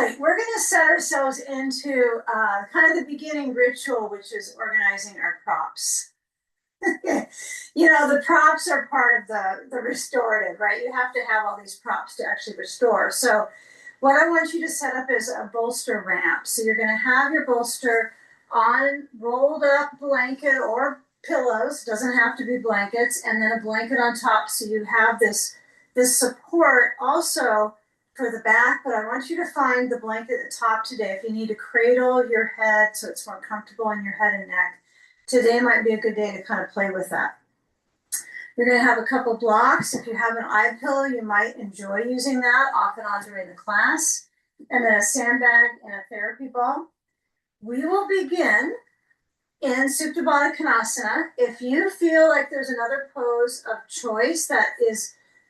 right, we're going to set ourselves into kind of the beginning ritual, which is organizing our props. You know, the props are part of the restorative, right? You have to have all these props to actually restore. So what I want you to set up is a bolster ramp. So you're going to have your bolster on rolled up blanket or pillows, doesn't have to be blankets, and then a blanket on top. So you have this support also for the back, but I want you to find the blanket at the top today. If you need to cradle your head so it's more comfortable in your head and neck, today might be a good day to kind of play with that. You're going to have a couple blocks. If you have an eye pillow, you might enjoy using that off and on during the class. And then a sandbag and a therapy ball. We will begin in Supta Baddha Konasana. If you feel like there's another pose of choice that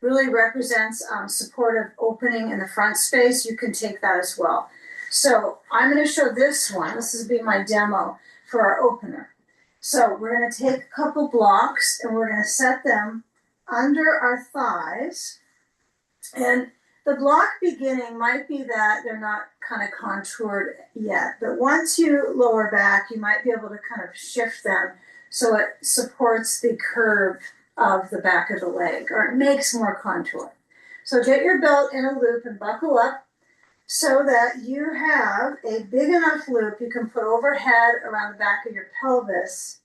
really represents supportive opening in the front space, you can take that as well. So I'm going to show this one. This is be my demo for our opener. So we're going to take a couple blocks and we're going to set them under our thighs. And the block beginning might be that they're not kind of contoured yet, but once you lower back, you might be able to kind of shift them so it supports the curve of the back of the leg, or it makes more contour. So get your belt in a loop and buckle up so that you have a big enough loop you can put overhead around the back of your pelvis.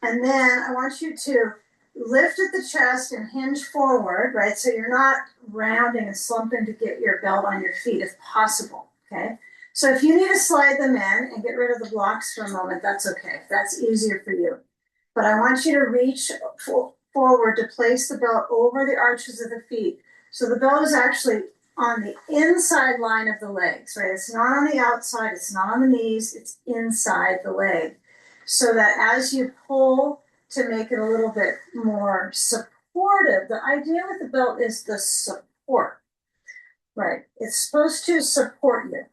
And then I want you to lift at the chest and hinge forward, right? So you're not rounding and slumping to get your belt on your feet if possible, okay? So if you need to slide them in and get rid of the blocks for a moment, that's okay. That's easier for you. But I want you to reach forward to place the belt over the arches of the feet. So the belt is actually on the inside line of the legs, right? It's not on the outside, it's not on the knees, it's inside the leg. So that as you pull to make it a little bit more supportive, the idea with the belt is the support, right? It's supposed to support you,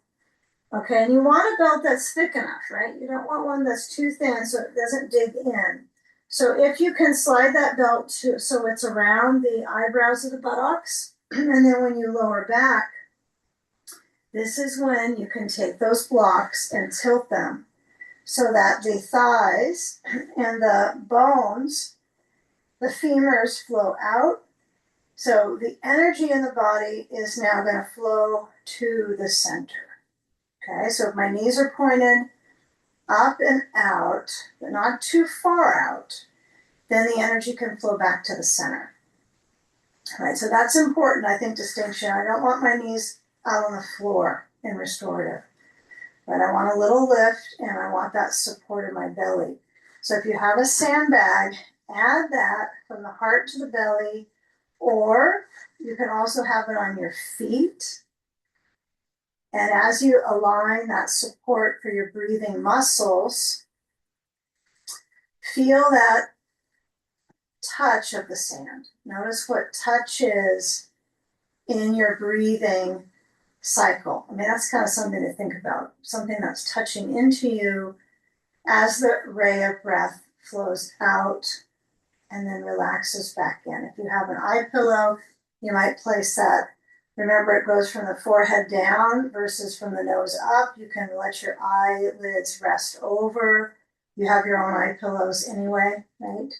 okay? And you want a belt that's thick enough, right? You don't want one that's too thin so it doesn't dig in. So if you can slide that belt so it's around the eyebrows of the buttocks, and then when you lower back, this is when you can take those blocks and tilt them so that the thighs and the bones, the femurs flow out. So the energy in the body is now going to flow to the center. Okay, so if my knees are pointed up and out, but not too far out, then the energy can flow back to the center. All right, so that's important, I think, distinction. I don't want my knees out on the floor in restorative, but I want a little lift and I want that support in my belly. So if you have a sandbag, add that from the heart to the belly, or you can also have it on your feet. And as you align that support for your breathing muscles, feel that touch of the sand. Notice what touch is in your breathing cycle. I mean, that's kind of something to think about, something that's touching into you as the ray of breath flows out and then relaxes back in. If you have an eye pillow, you might place that. Remember, it goes from the forehead down versus from the nose up. You can let your eyelids rest over. You have your own eye pillows anyway, right?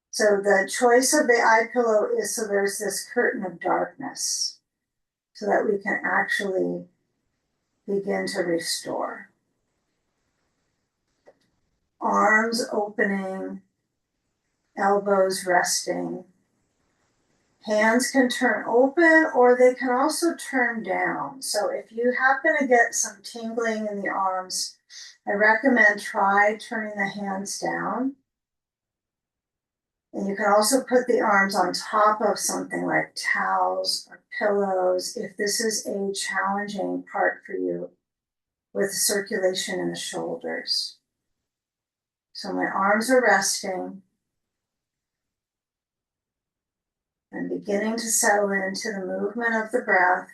So the choice of the eye pillow is so there's this curtain of darkness so that we can actually begin to restore. Arms opening, elbows resting. Hands can turn open or they can also turn down. So if you happen to get some tingling in the arms, I recommend try turning the hands down. And you can also put the arms on top of something like towels or pillows if this is a challenging part for you with circulation in the shoulders. So my arms are resting. I'm beginning to settle into the movement of the breath.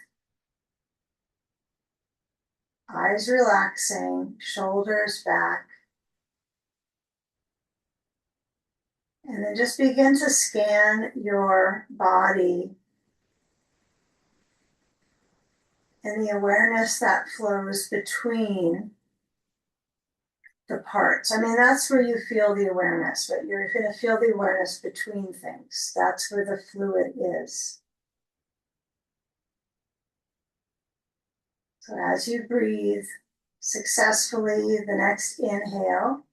Eyes relaxing, shoulders back. And then just begin to scan your body and the awareness that flows between the parts. I mean, that's where you feel the awareness, but you're going to feel the awareness between things. That's where the fluid is. So as you breathe successfully, the next inhale,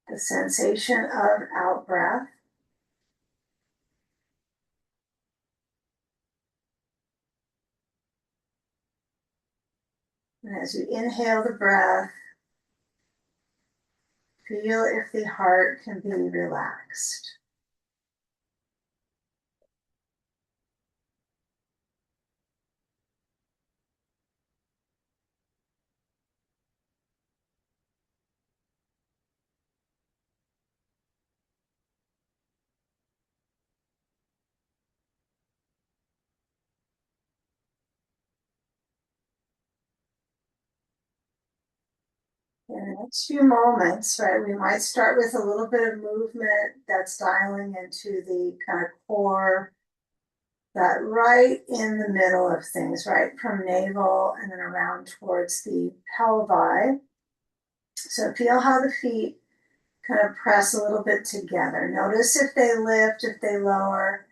the sensation of out breath. And as you inhale the breath, feel if the heart can be relaxed. In the next few moments, right, we might start with a little bit of movement that's dialing into the kind of core, that right in the middle of things, right from navel and then around towards the pelvi. So feel how the feet kind of press a little bit together. Notice if they lift, if they lower,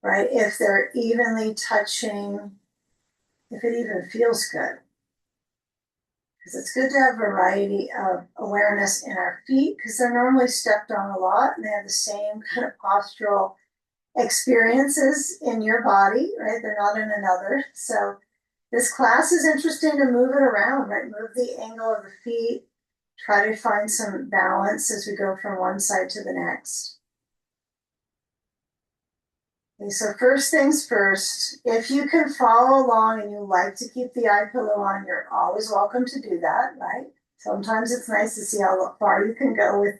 right? If they're evenly touching, if it even feels good. Because it's good to have variety of awareness in our feet because they're normally stepped on a lot and they have the same kind of postural experiences in your body, right? They're not in another. So this class is interesting to move it around, right? Move the angle of the feet, try to find some balance as we go from one side to the next. Okay, so first things first, if you can follow along and you like to keep the eye pillow on, you're always welcome to do that, right? Sometimes it's nice to see how far you can go with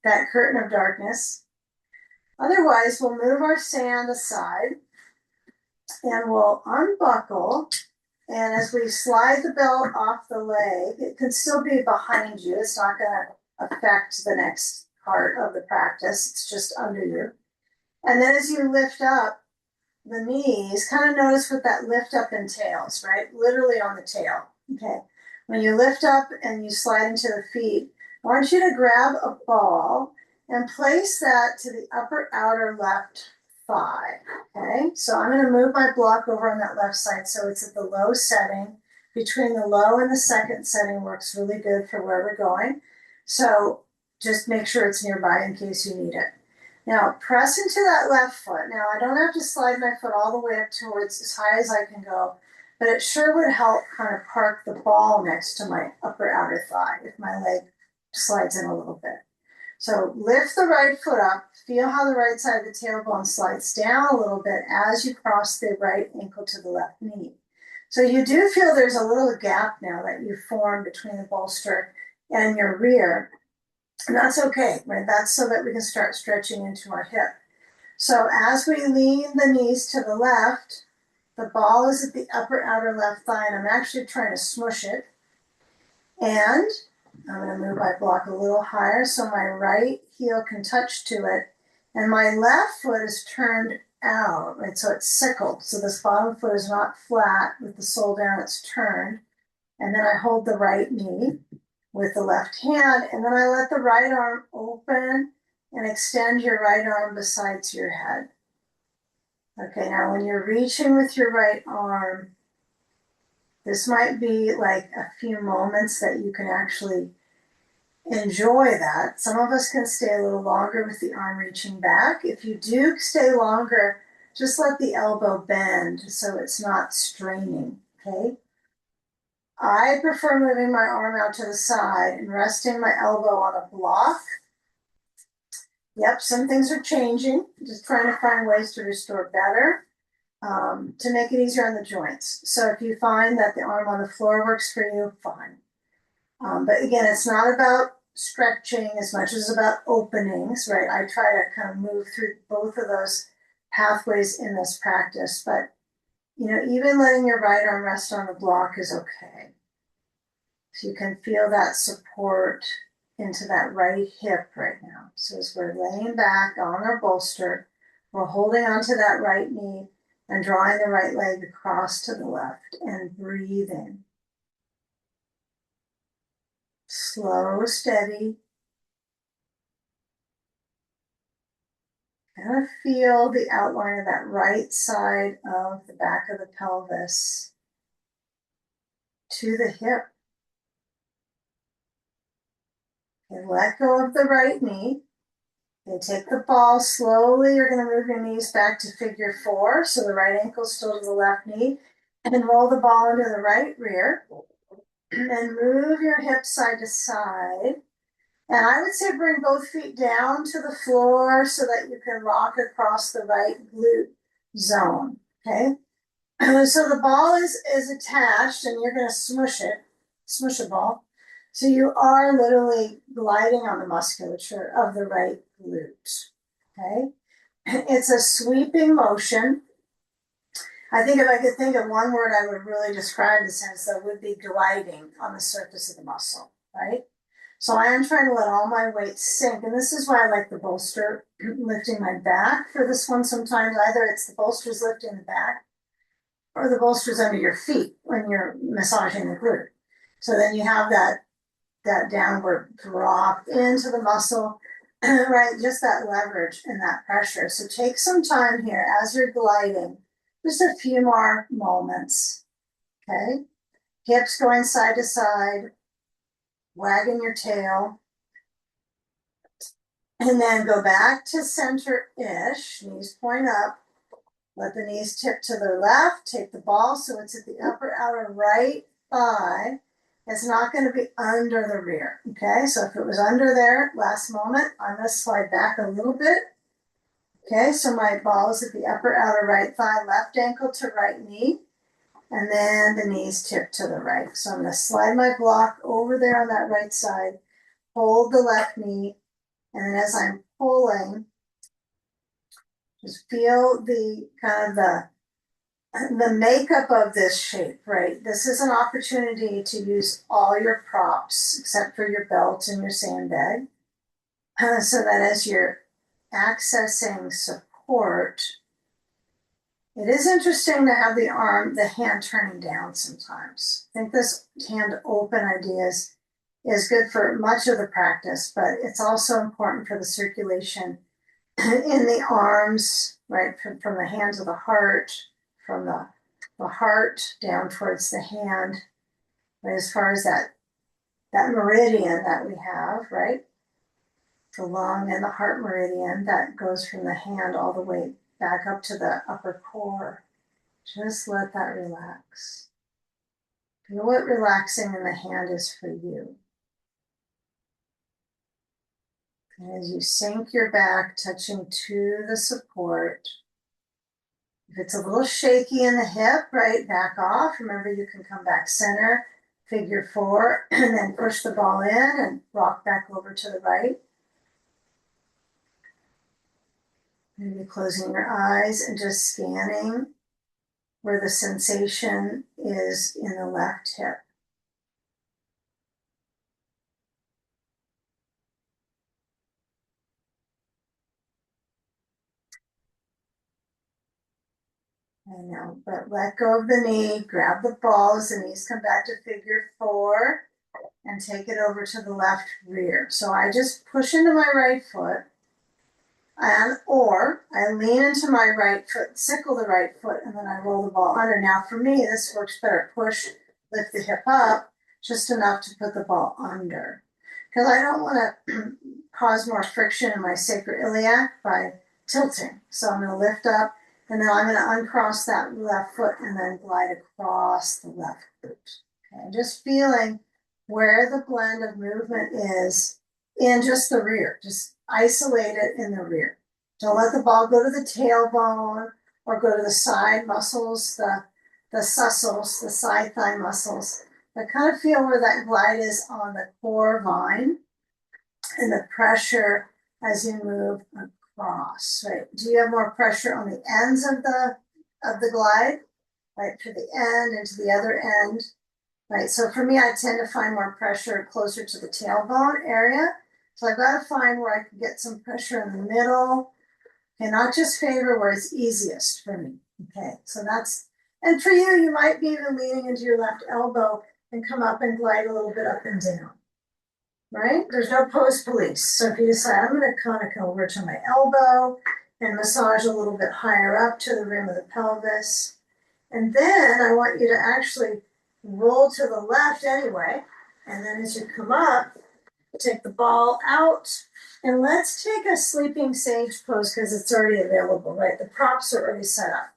that curtain of darkness. Otherwise, we'll move our sand aside and we'll unbuckle. And as we slide the belt off the leg, it can still be behind you. It's not going to affect the next part of the practice. It's just under you. And then as you lift up the knees, kind of notice what that lift up entails, right? Literally on the tail, okay? When you lift up and you slide into the feet, I want you to grab a ball and place that to the upper outer left thigh, okay? So I'm going to move my block over on that left side so it's at the low setting. Between the low and the second setting works really good for where we're going. So just make sure it's nearby in case you need it. Now press into that left foot. Now I don't have to slide my foot all the way up towards as high as I can go, but it sure would help kind of park the ball next to my upper outer thigh if my leg slides in a little bit. So lift the right foot up, feel how the right side of the tailbone slides down a little bit as you cross the right ankle to the left knee. So you do feel there's a little gap now that you formed between the bolster and your rear. And that's okay, right? That's so that we can start stretching into our hip. So as we lean the knees to the left, the ball is at the upper outer left thigh, and I'm actually trying to smush it. And I'm going to move my block a little higher so my right heel can touch to it. And my left foot is turned out, right? So it's sickled. So this bottom foot is not flat with the sole down, it's turned. And then I hold the right knee with the left hand, and then I let the right arm open and extend your right arm besides your head. Okay, now when you're reaching with your right arm, this might be like a few moments that you can actually enjoy that. Some of us can stay a little longer with the arm reaching back. If you do stay longer, just let the elbow bend so it's not straining, okay? I prefer moving my arm out to the side and resting my elbow on a block. Yep, some things are changing. Just trying to find ways to restore better, to make it easier on the joints. So if you find that the arm on the floor works for you, fine. But again, it's not about stretching as much as about openings, right? I try to kind of move through both of those pathways in this practice, but you know, even letting your right arm rest on the block is okay. So you can feel that support into that right hip right now. So as we're laying back on our bolster, we're holding onto that right knee And drawing the right leg across to the left and breathing. Slow, steady. Kind of feel the outline of that right side of the back of the pelvis to the hip. And let go of the right knee. And take the ball slowly. You're going to move your knees back to figure 4. So the right ankle still to the left knee. And then roll the ball into the right rear. And move your hips side to side. And I would say bring both feet down to the floor so that you can rock across the right glute zone. Okay. So the ball is attached and you're going to smush a ball. So you are literally gliding on the musculature of the right glute. Okay. It's a sweeping motion. I think if I could think of one word I would really describe the sense that would be gliding on the surface of the muscle, right? So I am trying to let all my weight sink. And this is why I like the bolster lifting my back for this one sometimes. Either it's the bolsters lifting the back or the bolsters under your feet when you're massaging the glute. So then you have that downward drop into the muscle, right? Just that leverage and that pressure. So take some time here as you're gliding, just a few more moments, okay? Hips going side to side, wagging your tail. And then go back to center-ish, knees point up. Let the knees tip to the left, take the ball so it's at the upper outer right thigh. It's not going to be under the rear, okay? So if it was under there, last moment, I'm going to slide back a little bit. Okay, so my ball is at the upper outer right thigh, left ankle to right knee, and then the knees tip to the right. So I'm going to slide my block over there on that right side, hold the left knee, and then as I'm pulling, just feel the kind of the makeup of this shape, right? This is an opportunity to use all your props except for your belt and your sandbag, so that as you're accessing support, it is interesting to have the hand turning down sometimes. I think this hand open idea is good for much of the practice, but it's also important for the circulation in the arms, right, from the hand to the heart, from the heart down towards the hand, right, as far as that meridian that we have, right, the lung and the heart meridian that goes from the hand all the way back up to the upper core. Just let that relax. Feel what relaxing in the hand is for you. And as you sink your back, touching to the support, if it's a little shaky in the hip, right, back off. Remember, you can come back center, figure 4, and then push the ball in and rock back over to the right. Maybe closing your eyes and just scanning where the sensation is in the left hip. And now, but let go of the knee, grab the ball as the knees come back to figure 4, and take it over to the left rear. So I just push into my right foot, or I lean into my right foot, sickle the right foot, and then I roll the ball under. Now for me, this works better. Push, lift the hip up, just enough to put the ball under. Because I don't want to cause more friction in my sacroiliac by tilting. So I'm going to lift up, and then I'm going to uncross that left foot and then glide across the left boot. Okay, just feeling where the blend of movement is in just the rear. Just isolate it in the rear. Don't let the ball go to the tailbone or go to the side muscles, the sussels, the side thigh muscles. But kind of feel where that glide is on the core vine and the pressure as you move across, right? Do you have more pressure on the ends of the glide, right, to the end and to the other end, right? So for me, I tend to find more pressure closer to the tailbone area. So I've got to find where I can get some pressure in the middle and not just favor where it's easiest for me. Okay, so that's, and for you, you might be even leaning into your left elbow and come up and glide a little bit up and down, right? There's no pose police. So if you decide, I'm going to kind of come over to my elbow and massage a little bit higher up to the rim of the pelvis. And then I want you to actually roll to the left anyway. And then as you come up, take the ball out. And let's take a sleeping sage pose because it's already available, right? The props are already set up.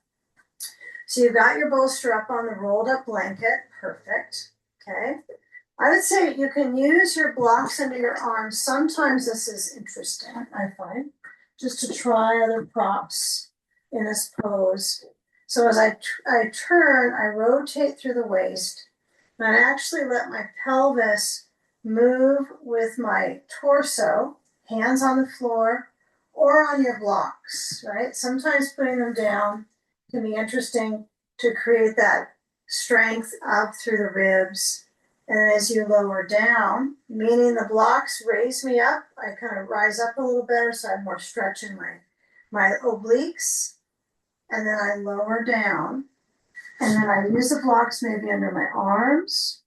So you've got your bolster up on the rolled up blanket. Perfect. Okay. I would say you can use your blocks under your arms. Sometimes this is interesting, I find, just to try other props in this pose. So as I turn, I rotate through the waist, and I actually let my pelvis move with my torso, hands on the floor, or on your blocks, right? Sometimes putting them down can be interesting to create that strength up through the ribs. And as you lower down, meaning the blocks raise me up, I kind of rise up a little better so I have more stretch in my obliques. And then I lower down. And then I use the blocks maybe under my arms.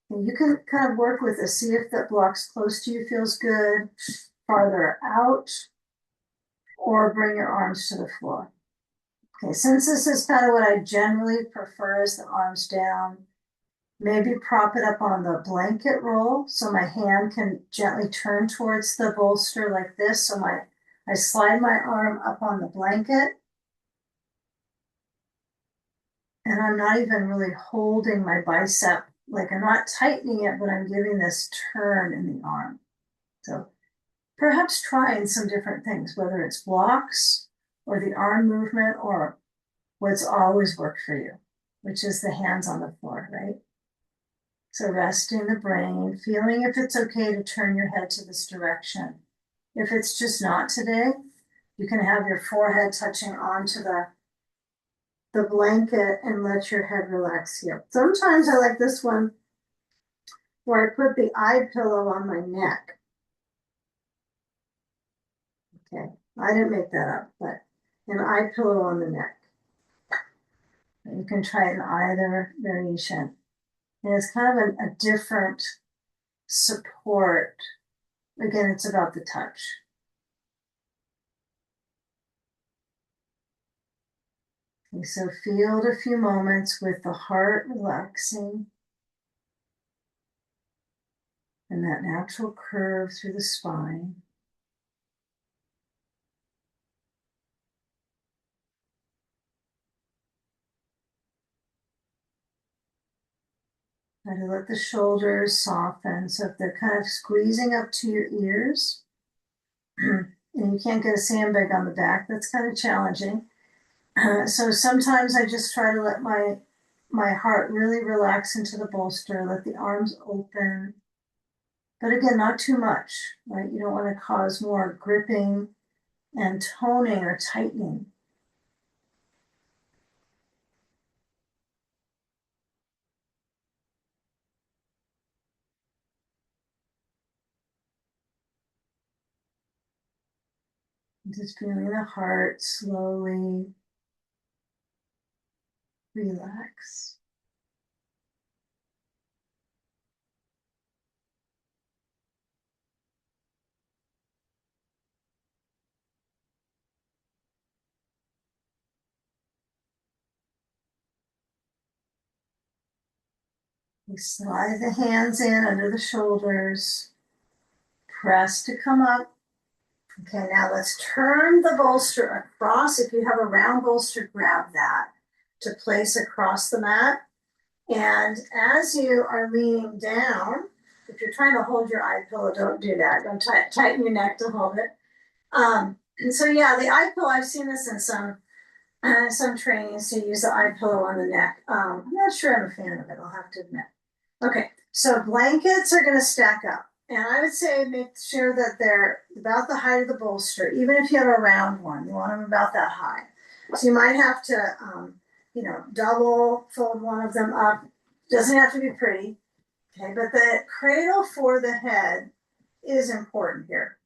And you can kind of work with this. See if that block's close to you feels good, farther out, or bring your arms to the floor. Okay, since this is kind of what I generally prefer is the arms down, maybe prop it up on the blanket roll so my hand can gently turn towards the bolster like this. So I slide my arm up on the blanket and I'm not even really holding my bicep. Like I'm not tightening it, but I'm giving this turn in the arm. So perhaps trying some different things, whether it's blocks or the arm movement or what's always worked for you, which is the hands on the floor, right? So resting the brain, feeling if it's okay to turn your head to this direction. If it's just not today, you can have your forehead touching onto the blanket and let your head relax here. Sometimes I like this one where I put the eye pillow on my neck. Okay, I didn't make that up, but an eye pillow on the neck. You can try it in either variation. And it's kind of a different support. Again, it's about the touch. Okay, so feel a few moments with the heart relaxing and that natural curve through the spine. Try to let the shoulders soften. So if they're kind of squeezing up to your ears, and you can't get a sandbag on the back, that's kind of challenging. So sometimes I just try to let my heart really relax into the bolster, let the arms open. But again, not too much, right? You don't want to cause more gripping and toning or tightening. Just feeling the heart slowly relax. You slide the hands in under the shoulders, press to come up. Okay, now let's turn the bolster across. If you have a round bolster, grab that to place across the mat. And as you are leaning down, if you're trying to hold your eye pillow, don't do that. Don't tighten your neck to hold it. And so yeah, the eye pillow, I've seen this in some trainings to use the eye pillow on the neck. I'm not sure I'm a fan of it, I'll have to admit. Okay, so blankets are going to stack up. And I would say make sure that they're about the height of the bolster, even if you have a round one, you want them about that high. So you might have to, double fold one of them up. Doesn't have to be pretty, okay? But the cradle for the head is important here.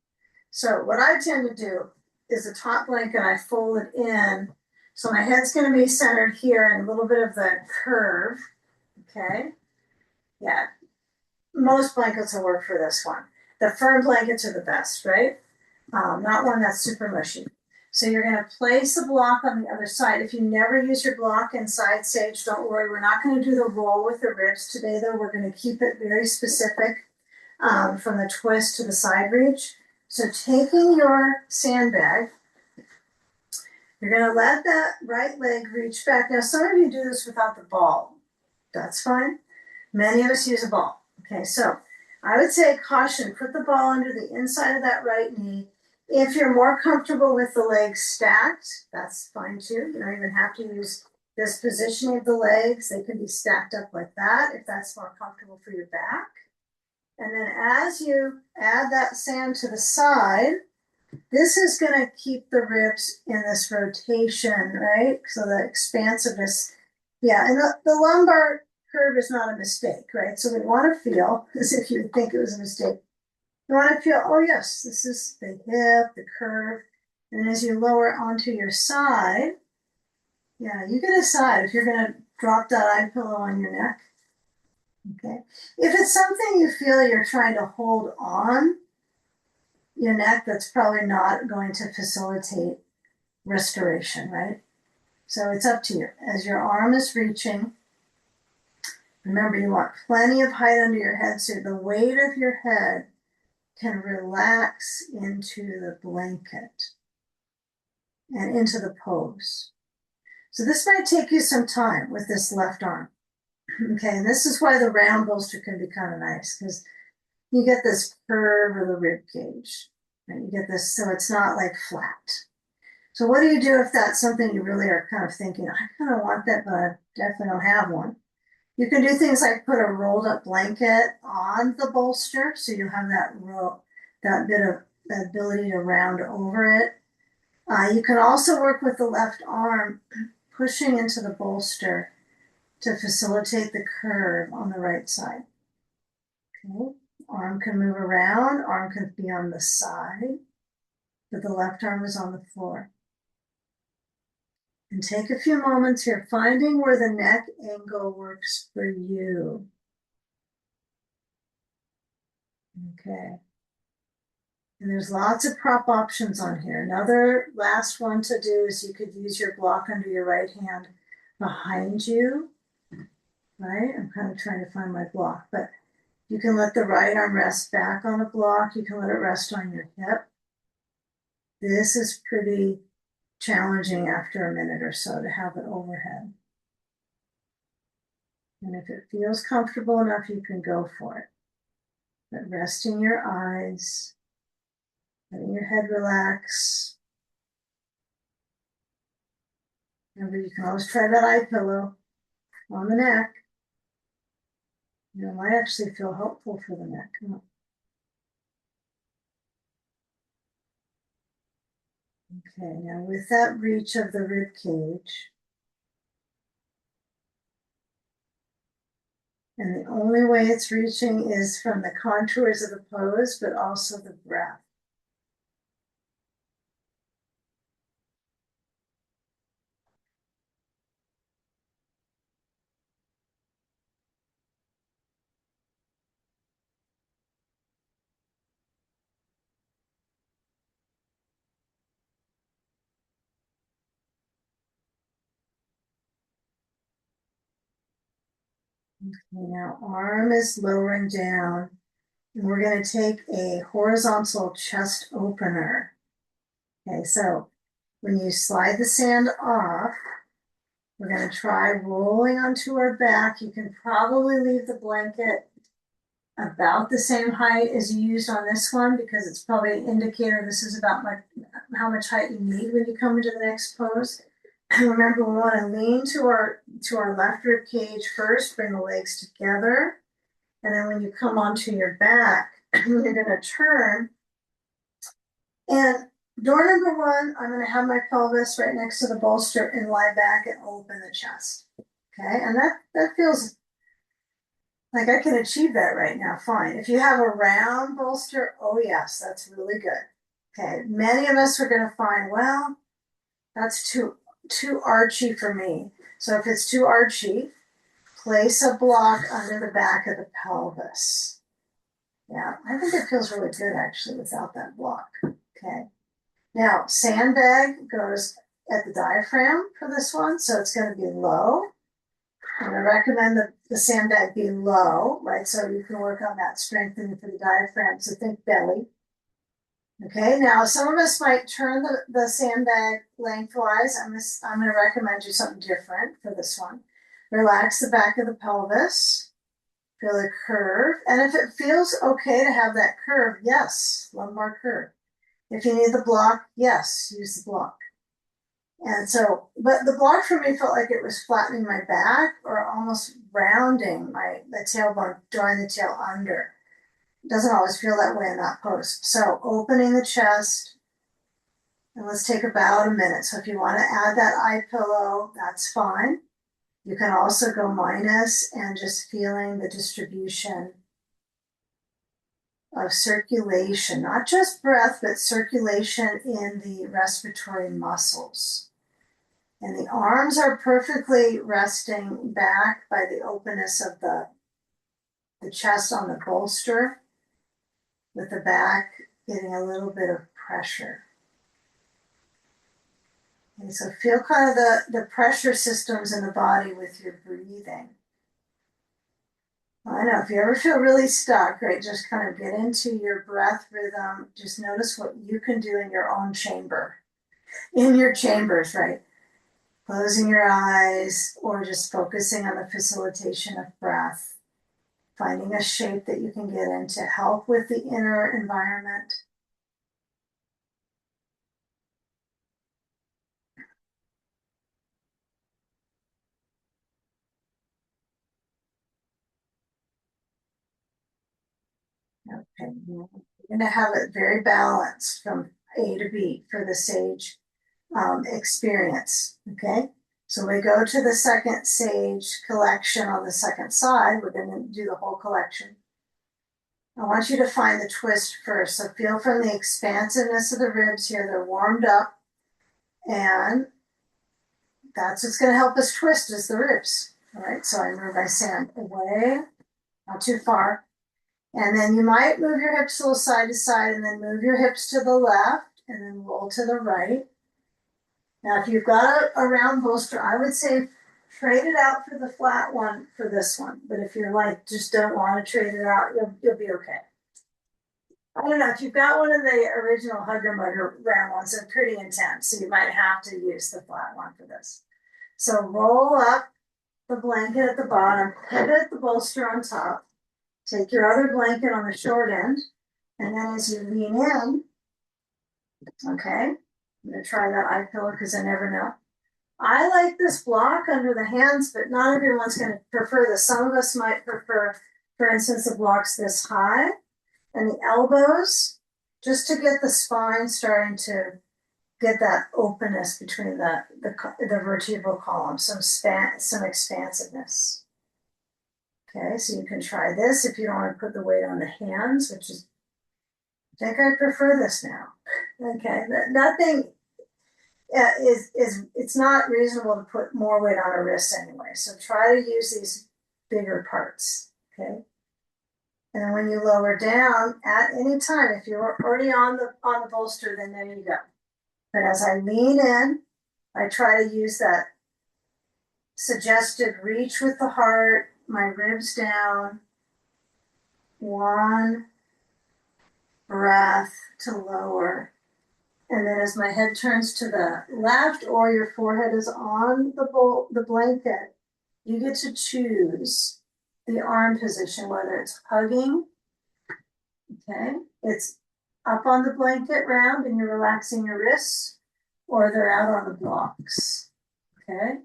So what I tend to do is the top blanket, I fold it in So my head's going to be centered here and a little bit of the curve. Okay. Yeah. Most blankets will work for this one. The firm blankets are the best, right? Not one that's super mushy. So you're going to place the block on the other side. If you never use your block inside sage, don't worry. We're not going to do the roll with the ribs today, though. We're going to keep it very specific from the twist to the side reach. So taking your sandbag, you're going to let that right leg reach back. Now, some of you do this without the ball. That's fine. Many of us use a ball. Okay, so I would say caution, put the ball under the inside of that right knee. If you're more comfortable with the legs stacked, that's fine too. You don't even have to use this positioning of the legs. They can be stacked up like that if that's more comfortable for your back. And then as you add that sand to the side, this is going to keep the ribs in this rotation, right? So the expansiveness, yeah, and the lumbar curve is not a mistake, right? So we want to feel as if you would think it was a mistake. You want to feel, oh yes, this is the hip, the curve. And as you lower onto your side, yeah, you can decide if you're going to drop that eye pillow on your neck. Okay. If it's something you feel you're trying to hold on your neck, that's probably not going to facilitate restoration, right? So it's up to you. As your arm is reaching, remember you want plenty of height under your head so the weight of your head can relax into the blanket and into the pose. So this might take you some time with this left arm. Okay, and this is why the round bolster can be kind of nice because you get this curve of the rib cage. And you get this, so it's not like flat. So what do you do if that's something you really are kind of thinking, I kind of want that, but I definitely don't have one? You can do things like put a rolled up blanket on the bolster, so you have that bit of the ability to round over it. You can also work with the left arm, pushing into the bolster to facilitate the curve on the right side. Okay, arm can move around, arm can be on the side, but the left arm is on the floor. And take a few moments here, finding where the neck angle works for you. Okay. And there's lots of prop options on here. Another last one to do is you could use your block under your right hand behind you, right? I'm kind of trying to find my block, but you can let the right arm rest back on the block. You can let it rest on your hip. This is pretty challenging after a minute or so to have it overhead. And if it feels comfortable enough, you can go for it. But resting your eyes, letting your head relax. Remember, you can always try that eye pillow on the neck. You know, it might actually feel helpful for the neck. Okay, now with that reach of the rib cage, and the only way it's reaching is from the contours of the pose, but also the breath. Okay, now arm is lowering down, and we're going to take a horizontal chest opener. Okay, so when you slide the sand off, we're going to try rolling onto our back. You can probably leave the blanket about the same height as you used on this one because it's probably an indicator this is about how much height you need when you come into the next pose. Remember, we want to lean to our left rib cage first, bring the legs together, and then when you come onto your back, you're going to turn. And door number one, I'm going to have my pelvis right next to the bolster and lie back and open the chest. Okay, and that feels like I can achieve that right now, fine. If you have a round bolster, oh yes, that's really good. Okay, many of us are going to find, well, that's too too archy for me. So if it's too archy, place a block under the back of the pelvis. Yeah, I think it feels really good actually without that block. Okay. Now, sandbag goes at the diaphragm for this one, so it's going to be low. I'm going to recommend the sandbag be low, right? So you can work on that strengthening for the diaphragm. So think belly. Okay, now some of us might turn the sandbag lengthwise. I'm going to recommend you something different for this one. Relax the back of the pelvis. Feel the curve. And if it feels okay to have that curve, yes, lumbar curve. If you need the block, yes, use the block. And so, but the block for me felt like it was flattening my back or almost rounding the tailbone, drawing the tail under. It doesn't always feel that way in that pose. So opening the chest, and let's take about a minute. So if you want to add that eye pillow, that's fine. You can also go minus and just feeling the distribution of circulation, not just breath, but circulation in the respiratory muscles. And the arms are perfectly resting back by the openness of the chest on the bolster, with the back getting a little bit of pressure. And so feel kind of the pressure systems in the body with your breathing. I know if you ever feel really stuck, right, just kind of get into your breath rhythm. Just notice what you can do in your own chamber, in your chambers, right? Closing your eyes or just focusing on the facilitation of breath, finding a shape that you can get in to help with the inner environment. Okay, you're going to have it very balanced from A to B for the sage experience. Okay, so we go to the second sage collection on the second side. We're going to do the whole collection. I want you to find the twist first. So feel from the expansiveness of the ribs here. They're warmed up, and that's what's going to help us twist is the ribs. All right, so I move my sand away, not too far. And then you might move your hips a little side to side and then move your hips to the left and then roll to the right. Now, if you've got a round bolster, I would say trade it out for the flat one for this one. But if you're like, just don't want to trade it out, you'll be okay. I don't know, if you've got one of the original Hugger Mugger round ones, they're pretty intense. So you might have to use the flat one for this. So roll up the blanket at the bottom, pivot the bolster on top, take your other blanket on the short end, and then as you lean in, okay, I'm going to try that eye pillow because I never know. I like this block under the hands, but not everyone's going to prefer this. Some of us might prefer, for instance, the blocks this high and the elbows, just to get the spine starting to get that openness between the vertebral column, some expansiveness. Okay, so you can try this if you don't want to put the weight on the hands, which is, I think I prefer this now. Okay, nothing it's not reasonable to put more weight on a wrist anyway. So try to use these bigger parts, okay? And then when you lower down at any time, if you're already on the bolster, then there you go. But as I lean in, I try to use that suggested reach with the heart, my ribs down, one breath to lower. And then as my head turns to the left or your forehead is on the blanket, you get to choose the arm position, whether it's hugging, okay, it's up on the blanket round and you're relaxing your wrists, or they're out on the blocks, okay?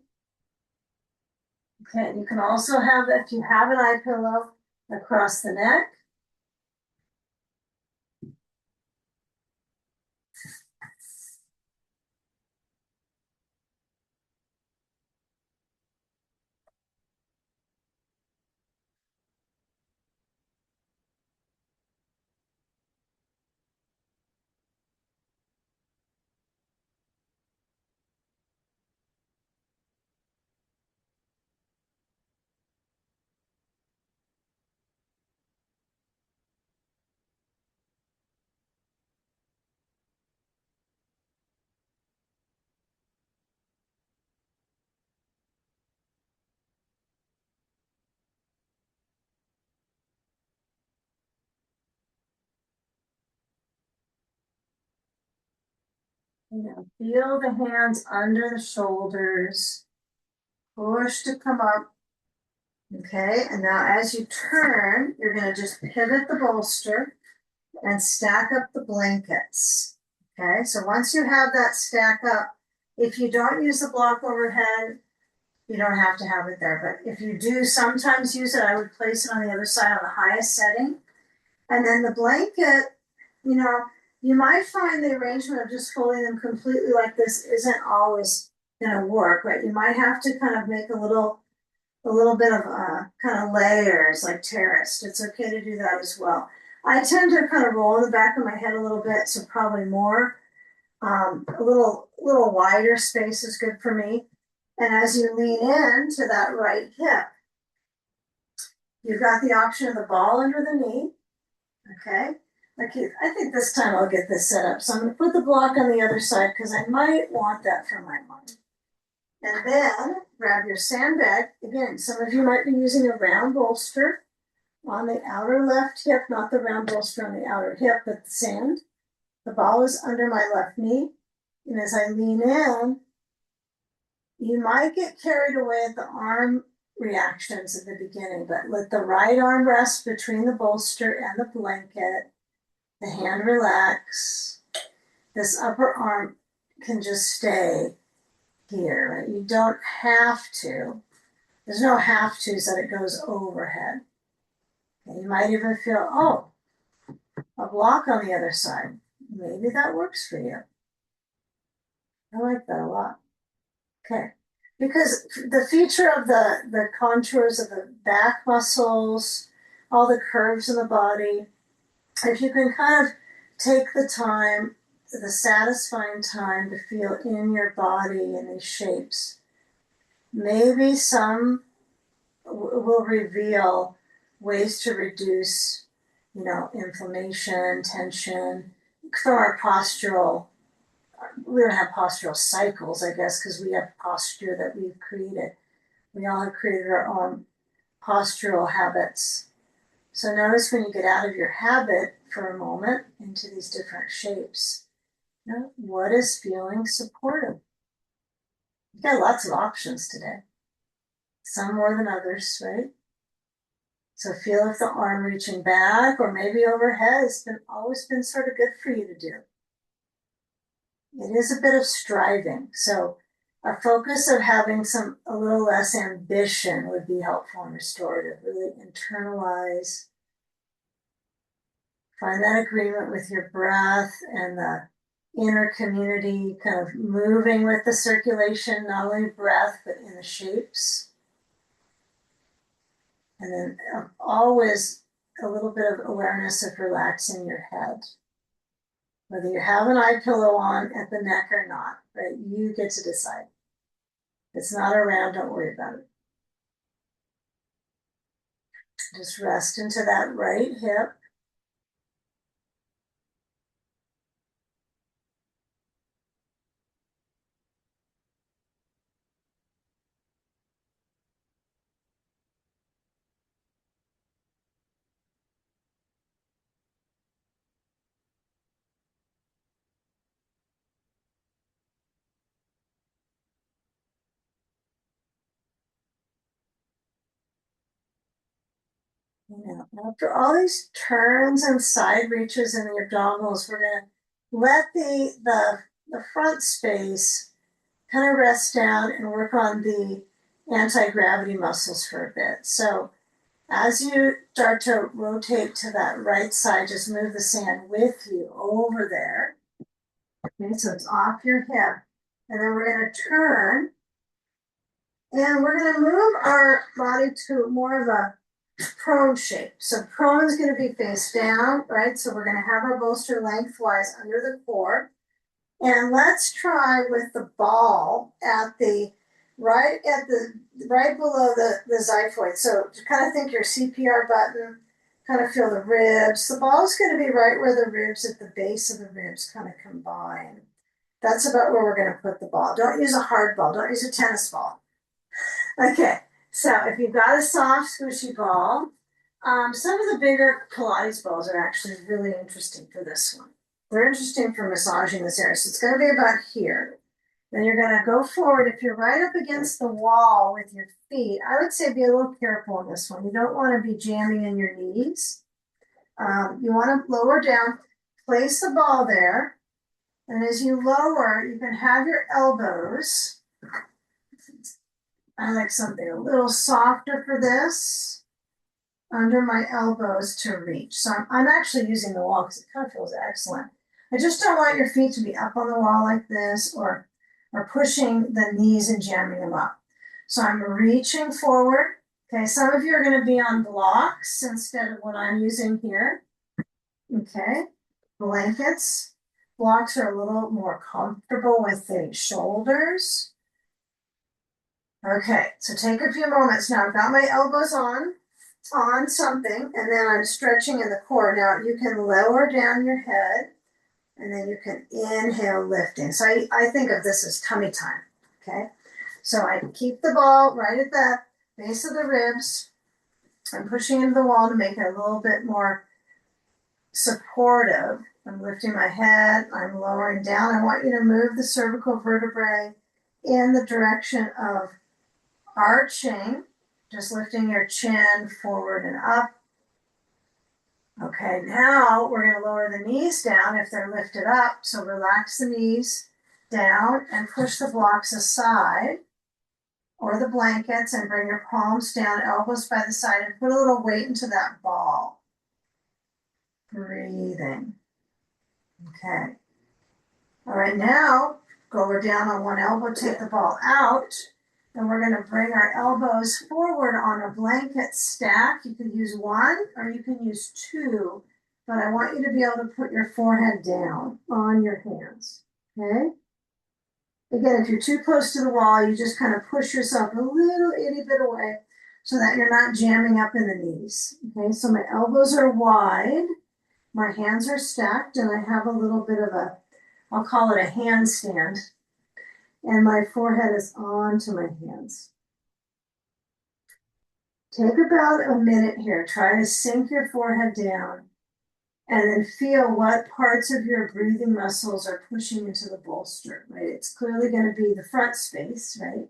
Okay, you can also have, if you have an eye pillow, across the neck. Feel the hands under the shoulders, push to come up. Okay, and now as you turn, you're going to just pivot the bolster and stack up the blankets. Okay, so once you have that stack up, if you don't use the block overhead, you don't have to have it there. But if you do sometimes use it, I would place it on the other side on the highest setting. And then the blanket, you know, you might find the arrangement of just folding them completely like this isn't always going to work, right? You might have to kind of make a little bit of kind of layers like terraced. It's okay to do that as well. I tend to kind of roll in the back of my head a little bit, so probably more. A little wider space is good for me. And as you lean into that right hip, you've got the option of the ball under the knee. Okay. Okay, I think this time I'll get this set up. So I'm going to put the block on the other side because I might want that for my mom. And then grab your sandbag. Again, some of you might be using a round bolster on the outer left hip, not the round bolster on the outer hip, but the sand. The ball is under my left knee. And as I lean in, you might get carried away at the arm reactions at the beginning, but let the right arm rest between the bolster and the blanket. The hand relax. This upper arm can just stay here, right? You don't have to. There's no have to's that it goes overhead. Okay, you might even feel, oh, a block on the other side. Maybe that works for you. I like that a lot. Okay. Because the feature of the contours of the back muscles, all the curves in the body, if you can kind of take the time, the satisfying time to feel in your body in these shapes, maybe some will reveal ways to reduce, inflammation, tension, from our postural. We don't have postural cycles, I guess, because we have posture that we've created. We all have created our own postural habits. So notice when you get out of your habit for a moment into these different shapes, what is feeling supportive? You've got lots of options today, some more than others, right? So feel if the arm reaching back or maybe overhead has always been sort of good for you to do. It is a bit of striving. So a focus of having a little less ambition would be helpful and restorative. Really internalize, find that agreement with your breath and the inner community, kind of moving with the circulation, not only breath, but in the shapes. And then always a little bit of awareness of relaxing your head. Whether you have an eye pillow on at the neck or not, right? You get to decide. If it's not around, don't worry about it. Just rest into that right hip. After all these turns and side reaches in the abdominals, we're going to let the front space kind of rest down and work on the anti-gravity muscles for a bit. So as you start to rotate to that right side, just move the sand with you over there. Okay, so it's off your hip. And then we're going to turn and we're going to move our body to more of a prone shape. So prone is going to be face down, right? So we're going to have our bolster lengthwise under the core. And let's try with the ball right below the xiphoid. So to kind of think your CPR button, kind of feel the ribs. The ball is going to be right where the ribs at the base of the ribs kind of combine. That's about where we're going to put the ball. Don't use a hard ball. Don't use a tennis ball. Okay, so if you've got a soft, squishy ball, some of the bigger Pilates balls are actually really interesting for this one. They're interesting for massaging this area. So it's going to be about here. Then you're going to go forward. If you're right up against the wall with your feet, I would say be a little careful in this one. You don't want to be jamming in your knees. You want to lower down, place the ball there. And as you lower, you can have your elbows. I like something a little softer for this, under my elbows to reach. So I'm actually using the wall because it kind of feels excellent. I just don't want your feet to be up on the wall like this or pushing the knees and jamming them up. So I'm reaching forward. Okay, some of you are going to be on blocks instead of what I'm using here. Okay, blankets. Blocks are a little more comfortable with the shoulders. Okay, so take a few moments now. I've got my elbows on something, and then I'm stretching in the core. Now you can lower down your head, and then you can inhale, lifting. So I think of this as tummy time, okay? So I keep the ball right at the base of the ribs. I'm pushing into the wall to make it a little bit more supportive. I'm lifting my head, I'm lowering down. I want you to move the cervical vertebrae in the direction of arching, just lifting your chin forward and up. Okay, now we're going to lower the knees down if they're lifted up. So relax the knees down and push the blocks aside or the blankets and bring your palms down, elbows by the side, and put a little weight into that ball. Breathing. Okay. All right, now go down on one elbow, take the ball out, and we're going to bring our elbows forward on a blanket stack. You can use one or you can use two, but I want you to be able to put your forehead down on your hands, okay? Again, if you're too close to the wall, you just kind of push yourself a little itty bit away so that you're not jamming up in the knees, okay? So my elbows are wide, my hands are stacked, and I have a little bit of a, I'll call it a handstand, and my forehead is onto my hands. Take about a minute here. Try to sink your forehead down and then feel what parts of your breathing muscles are pushing into the bolster, right? It's clearly going to be the front space, right?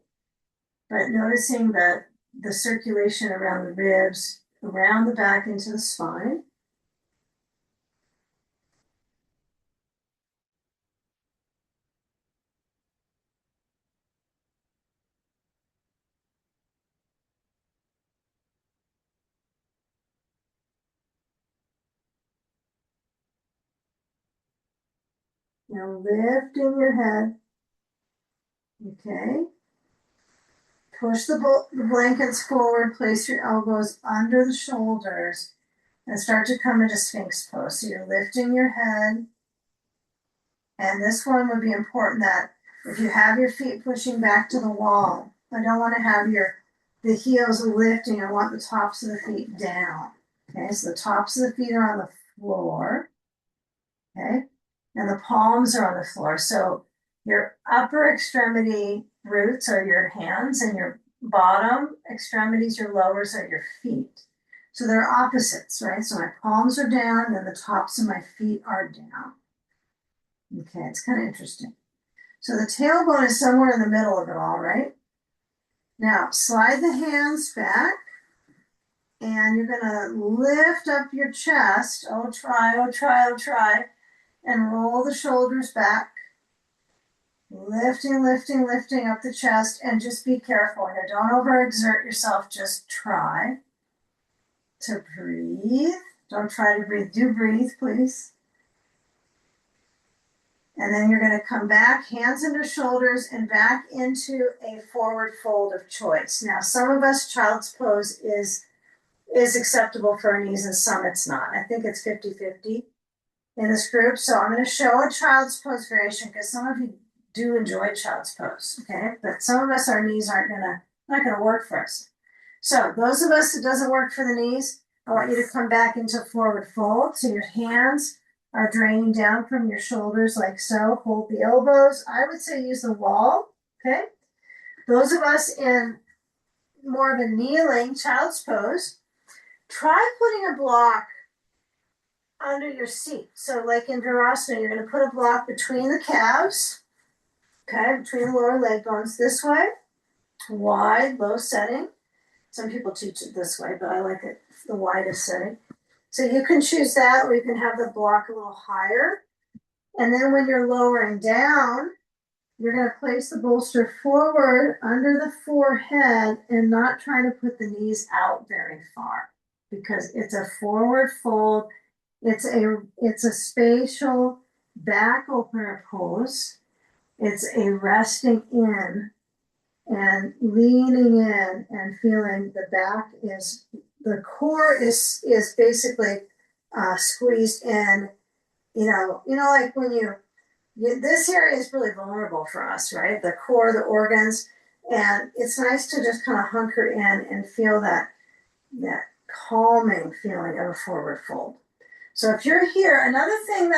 But noticing that the circulation around the ribs, around the back into the spine. Now lifting your head. Okay. Push the blankets forward, place your elbows under the shoulders, and start to come into Sphinx pose. So you're lifting your head. And this one would be important that if you have your feet pushing back to the wall, I don't want to have the heels lifting. I want the tops of the feet down. Okay, so the tops of the feet are on the floor. Okay, and the palms are on the floor. So your upper extremity roots are your hands, and your bottom extremities, your lowers, are your feet. So they're opposites, right? So my palms are down, and the tops of my feet are down. Okay, it's kind of interesting. So the tailbone is somewhere in the middle of it all, right? Now, slide the hands back, and you're going to lift up your chest. Oh, try, oh, try, oh, try. And roll the shoulders back. Lifting, lifting, lifting up the chest, and just be careful here. Don't overexert yourself. Just try to breathe. Don't try to breathe. Do breathe, please. And then you're going to come back, hands under shoulders, and back into a forward fold of choice. Now, some of us, child's pose is acceptable for our knees, and some it's not. I think it's 50-50 in this group. So I'm going to show a child's pose variation because some of you do enjoy child's pose, okay? But some of us, our knees not gonna work for us. So those of us it doesn't work for the knees, I want you to come back into forward fold. So your hands are draining down from your shoulders like so. Hold the elbows. I would say use the wall, okay? Those of us in more of a kneeling child's pose, try putting a block under your seat. So like in Virasana, you're going to put a block between the calves, okay, between the lower leg bones this way, wide, low setting. Some people teach it this way, but I like it the widest setting. So you can choose that, or you can have the block a little higher. And then when you're lowering down, you're going to place the bolster forward under the forehead and not try to put the knees out very far, because it's a forward fold. It's a spatial back opener pose. It's a resting in and leaning in and feeling the back is, the core is basically squeezed in. Like when this area is really vulnerable for us, right? The core, the organs, and it's nice to just kind of hunker in and feel that calming feeling of a forward fold. So if you're here, another thing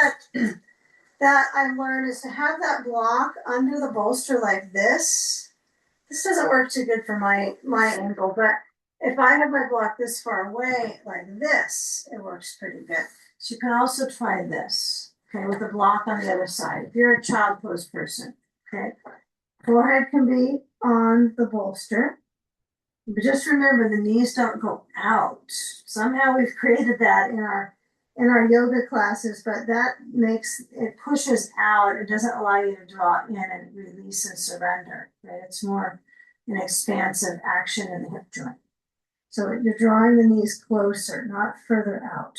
that I've learned is to have that block under the bolster like this. This doesn't work too good for my angle, but if I have my block this far away like this, it works pretty good. So you can also try this, okay, with the block on the other side. If you're a child pose person, okay, forehead can be on the bolster. But just remember, the knees don't go out. Somehow we've created that in our yoga classes, but that makes it pushes out. It doesn't allow you to draw in and release and surrender. Right? It's more an expansive action in the hip joint. So you're drawing the knees closer, not further out.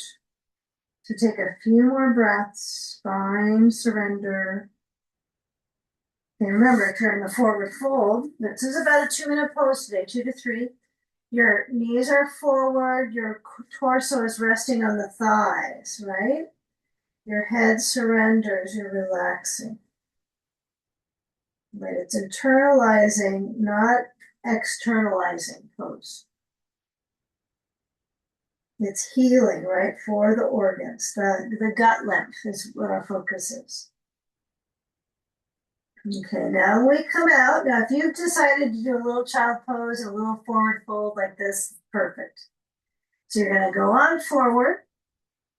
So take a few more breaths, spine surrender. And remember, if you're in the forward fold, this is about a 2-minute pose today, 2 to 3. Your knees are forward, your torso is resting on the thighs, right? Your head surrenders, you're relaxing. Right? It's internalizing, not externalizing pose. It's healing, right, for the organs. The gut lymph is what our focus is. Okay, now we come out. Now, if you've decided to do a little child pose, a little forward fold like this, perfect. So you're going to go on forward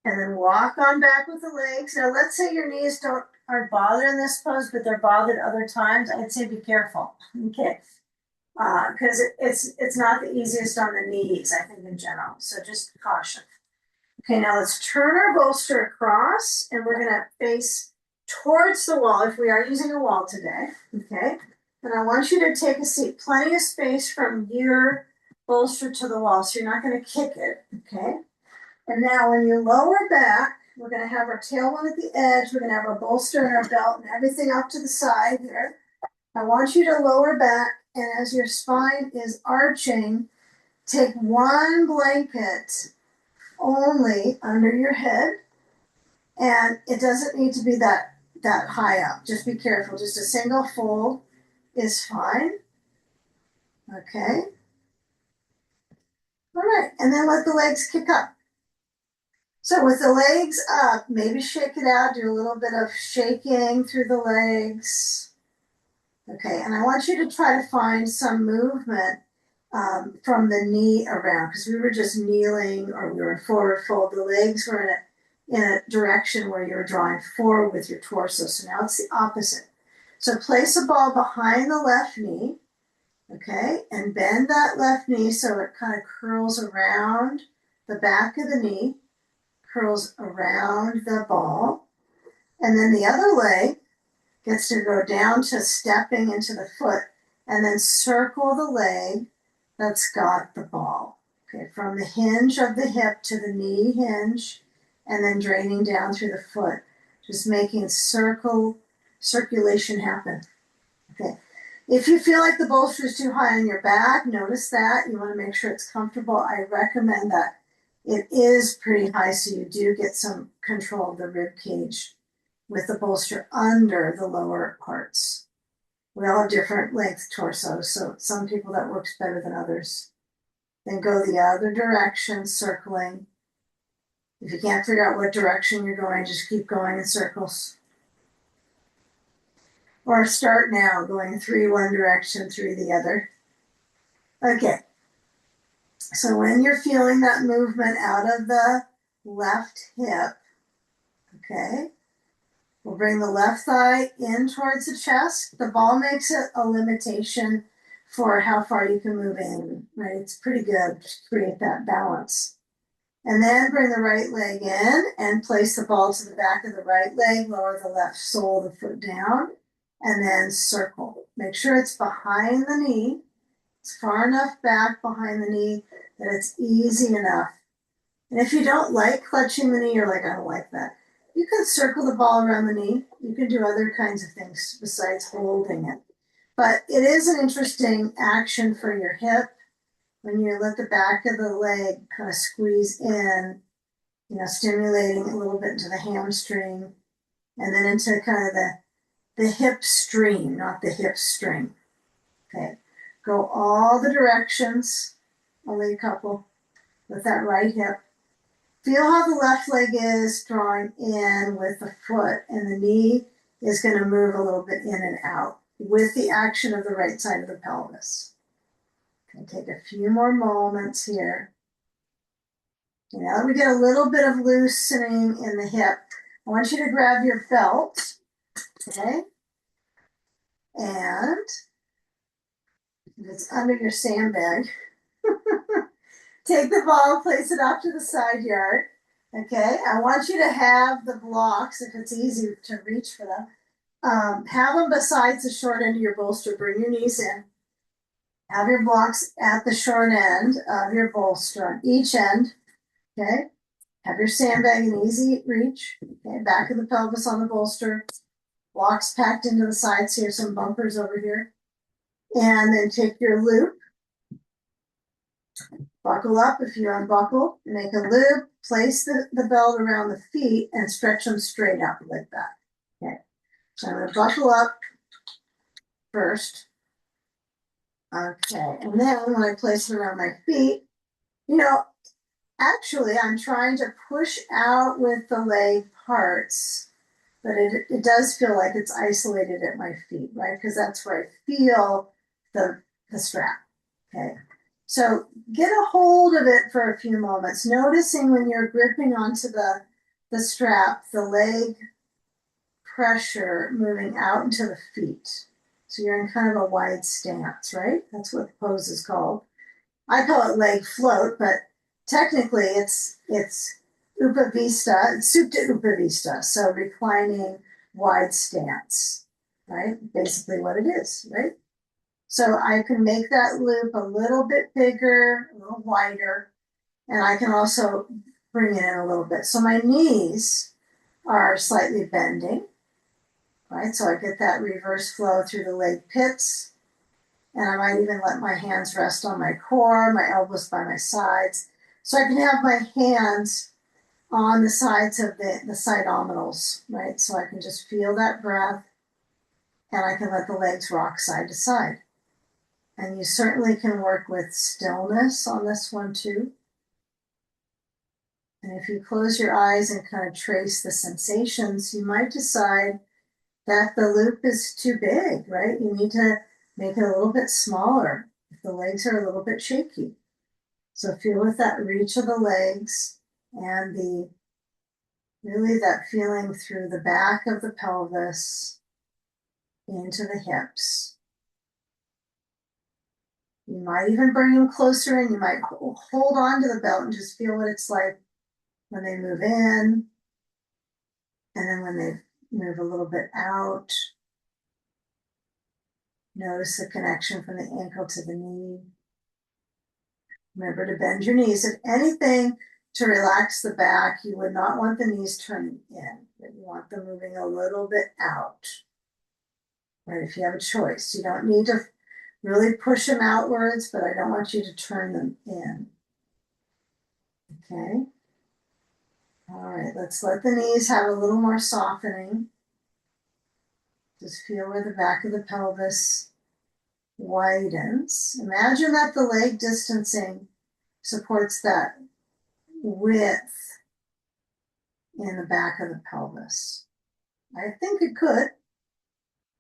and then walk on back with the legs. Now, let's say your knees aren't bothered in this pose, but they're bothered other times. I'd say be careful, okay? Because it's not the easiest on the knees, I think, in general. So just caution. Okay, now let's turn our bolster across, and we're going to face towards the wall if we are using a wall today, okay? And I want you to take a seat, plenty of space from your bolster to the wall, so you're not going to kick it, okay? And now when you lower back, we're going to have our tailbone at the edge, we're going to have our bolster and our belt and everything up to the side here. I want you to lower back, and as your spine is arching, take one blanket only under your head, and it doesn't need to be that high up. Just be careful. Just a single fold is fine. Okay. All right, and then let the legs kick up. So with the legs up, maybe shake it out, do a little bit of shaking through the legs. Okay, and I want you to try to find some movement from the knee around, because we were just kneeling or we were in forward fold. The legs were in a direction where you were drawing forward with your torso. So now it's the opposite. So place a ball behind the left knee, okay, and bend that left knee so it kind of curls around the back of the knee, curls around the ball, and then the other leg gets to go down to stepping into the foot, and then circle the leg that's got the ball. Okay, from the hinge of the hip to the knee hinge, and then draining down through the foot, just making circulation happen. Okay. If you feel like the bolster is too high on your back, notice that. You want to make sure it's comfortable. I recommend that it is pretty high, so you do get some control of the rib cage with the bolster under the lower parts. We all have different length torsos, so some people that works better than others. Then go the other direction, circling. If you can't figure out what direction you're going, just keep going in circles. Or start now, going 3 one direction, 3 the other. Okay. So when you're feeling that movement out of the left hip, Okay. We'll bring the left thigh in towards the chest. The ball makes it a limitation for how far you can move in, right? It's pretty good to create that balance. And then bring the right leg in and place the ball to the back of the right leg, lower the left sole of the foot down, and then circle. Make sure it's behind the knee. It's far enough back behind the knee that it's easy enough. And if you don't like clutching the knee, you're like, I don't like that. You can circle the ball around the knee. You can do other kinds of things besides holding it. But it is an interesting action for your hip when you let the back of the leg kind of squeeze in, stimulating a little bit into the hamstring and then into kind of the hip stream, not the hip string. Okay. Go all the directions, only a couple, with that right hip. Feel how the left leg is drawing in with the foot, and the knee is going to move a little bit in and out with the action of the right side of the pelvis. Okay, take a few more moments here. Now that we get a little bit of loosening in the hip, I want you to grab your belt, okay? And if it's under your sandbag, take the ball, place it off to the side yard. Okay, I want you to have the blocks, if it's easy to reach for them, have them besides the short end of your bolster. Bring your knees in. Have your blocks at the short end of your bolster on each end. Okay, have your sandbag in easy reach. Okay, back of the pelvis on the bolster. Blocks packed into the sides here, some bumpers over here. And then take your loop. Buckle up if you unbuckle, make a loop, place the belt around the feet and stretch them straight up like that. Okay, so I'm going to buckle up first. Okay, and then when I place it around my feet, actually I'm trying to push out with the leg parts, but it does feel like it's isolated at my feet, right? Because that's where I feel the strap. Okay. So get a hold of it for a few moments, noticing when you're gripping onto the strap, the leg pressure moving out into the feet. So you're in kind of a wide stance, right? That's what the pose is called. I call it leg float, but technically it's Upavista, it's Supta Upavista. So reclining wide stance, right? Basically what it is, right? So I can make that loop a little bit bigger, a little wider, and I can also bring it in a little bit. So my knees are slightly bending, right? So I get that reverse flow through the leg pits, and I might even let my hands rest on my core, my elbows by my sides. So I can have my hands on the sides of the side abdominals, right? So I can just feel that breath, and I can let the legs rock side to side. And you certainly can work with stillness on this one too. And if you close your eyes and kind of trace the sensations, you might decide that the loop is too big, right? You need to make it a little bit smaller if the legs are a little bit shaky. So feel with that reach of the legs and really that feeling through the back of the pelvis into the hips. You might even bring them closer in. You might hold on to the belt and just feel what it's like when they move in, and then when they move a little bit out. Notice the connection from the ankle to the knee. Remember to bend your knees. If anything, to relax the back, you would not want the knees turning in, but you want them moving a little bit out. Right, if you have a choice. You don't need to really push them outwards, but I don't want you to turn them in. Okay. All right, let's let the knees have a little more softening. Just feel where the back of the pelvis widens. Imagine that the leg distancing supports that width in the back of the pelvis. I think it could.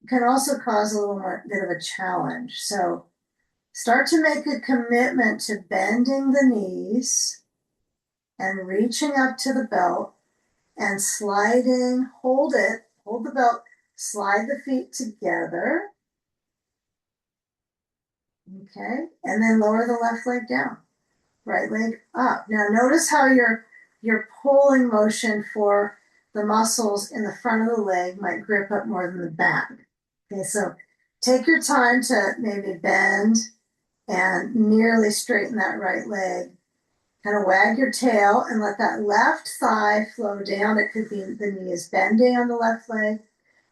It can also cause a little more bit of a challenge. So start to make a commitment to bending the knees and reaching up to the belt and sliding, hold the belt, slide the feet together. Okay, and then lower the left leg down, right leg up. Now notice how your pulling motion for the muscles in the front of the leg might grip up more than the back. Okay, so take your time to maybe bend and nearly straighten that right leg. Kind of wag your tail and let that left thigh flow down. It could be the knee is bending on the left leg.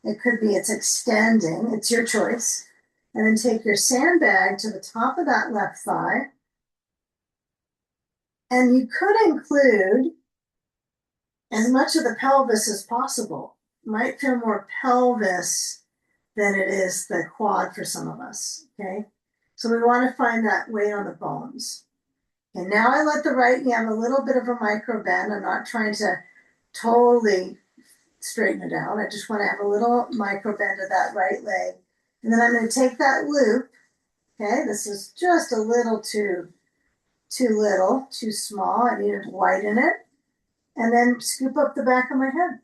It could be it's extending. It's your choice. And then take your sandbag to the top of that left thigh. And you could include as much of the pelvis as possible. Might feel more pelvis than it is the quad for some of us. Okay. So we want to find that weight on the bones. And now I let the right knee have a little bit of a micro bend. I'm not trying to totally straighten it out. I just want to have a little micro bend of that right leg. And then I'm going to take that loop. Okay, this is just a little too little, too small. I need to widen it. And then scoop up the back of my head.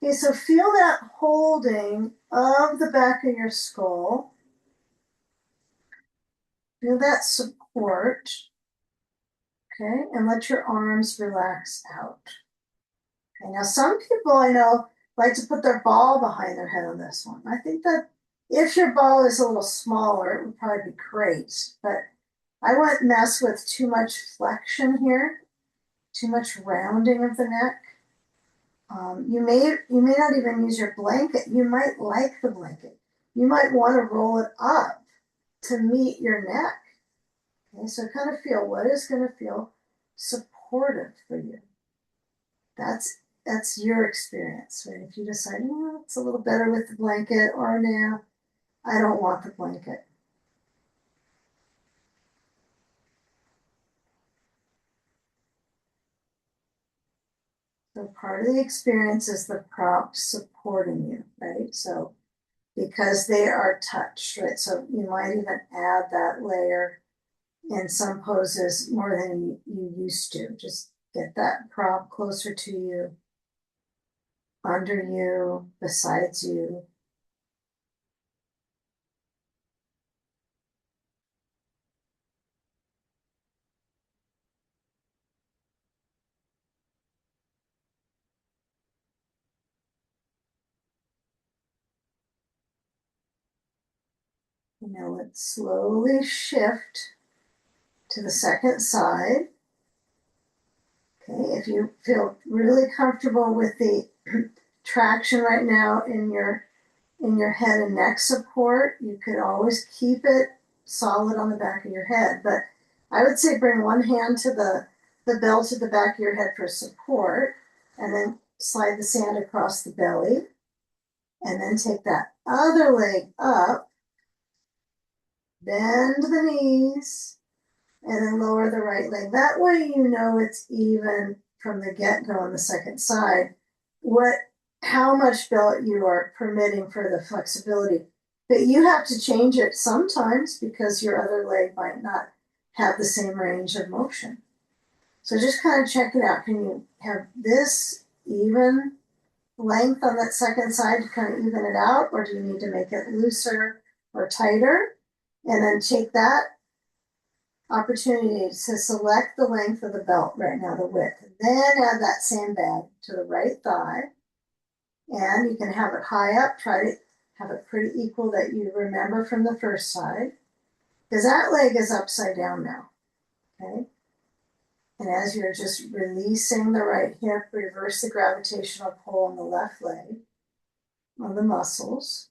Okay, so feel that holding of the back of your skull. Feel that support. Okay, and let your arms relax out. Okay, now some people I know like to put their ball behind their head on this one. I think that if your ball is a little smaller, it would probably be great, but I wouldn't mess with too much flexion here, too much rounding of the neck. You may not even use your blanket. You might like the blanket. You might want to roll it up to meet your neck. Okay, so kind of feel what is going to feel supportive for you. That's your experience, right? If you decide, oh, it's a little better with the blanket, or now I don't want the blanket. So part of the experience is the prop supporting you, right? So because they are touched, right? So you might even add that layer in some poses more than you used to. Just get that prop closer to you, under you, besides you. Now let's slowly shift to the second side. Okay, if you feel really comfortable with the traction right now in your head and neck support, you could always keep it solid on the back of your head. But I would say bring one hand to the belt at the back of your head for support, and then slide the sand across the belly, and then take that other leg up, bend the knees, and then lower the right leg. That way you know it's even from the get-go on the second side how much belt you are permitting for the flexibility. But you have to change it sometimes because your other leg might not have the same range of motion. So just kind of check it out. Can you have this even length on that second side to kind of even it out, or do you need to make it looser or tighter? And then take that opportunity to select the length of the belt right now, the width. And then add that sandbag to the right thigh. And you can have it high up. Try to have it pretty equal that you remember from the first side. Because that leg is upside down now. Okay? And as you're just releasing the right hip, reverse the gravitational pull on the left leg, on the muscles.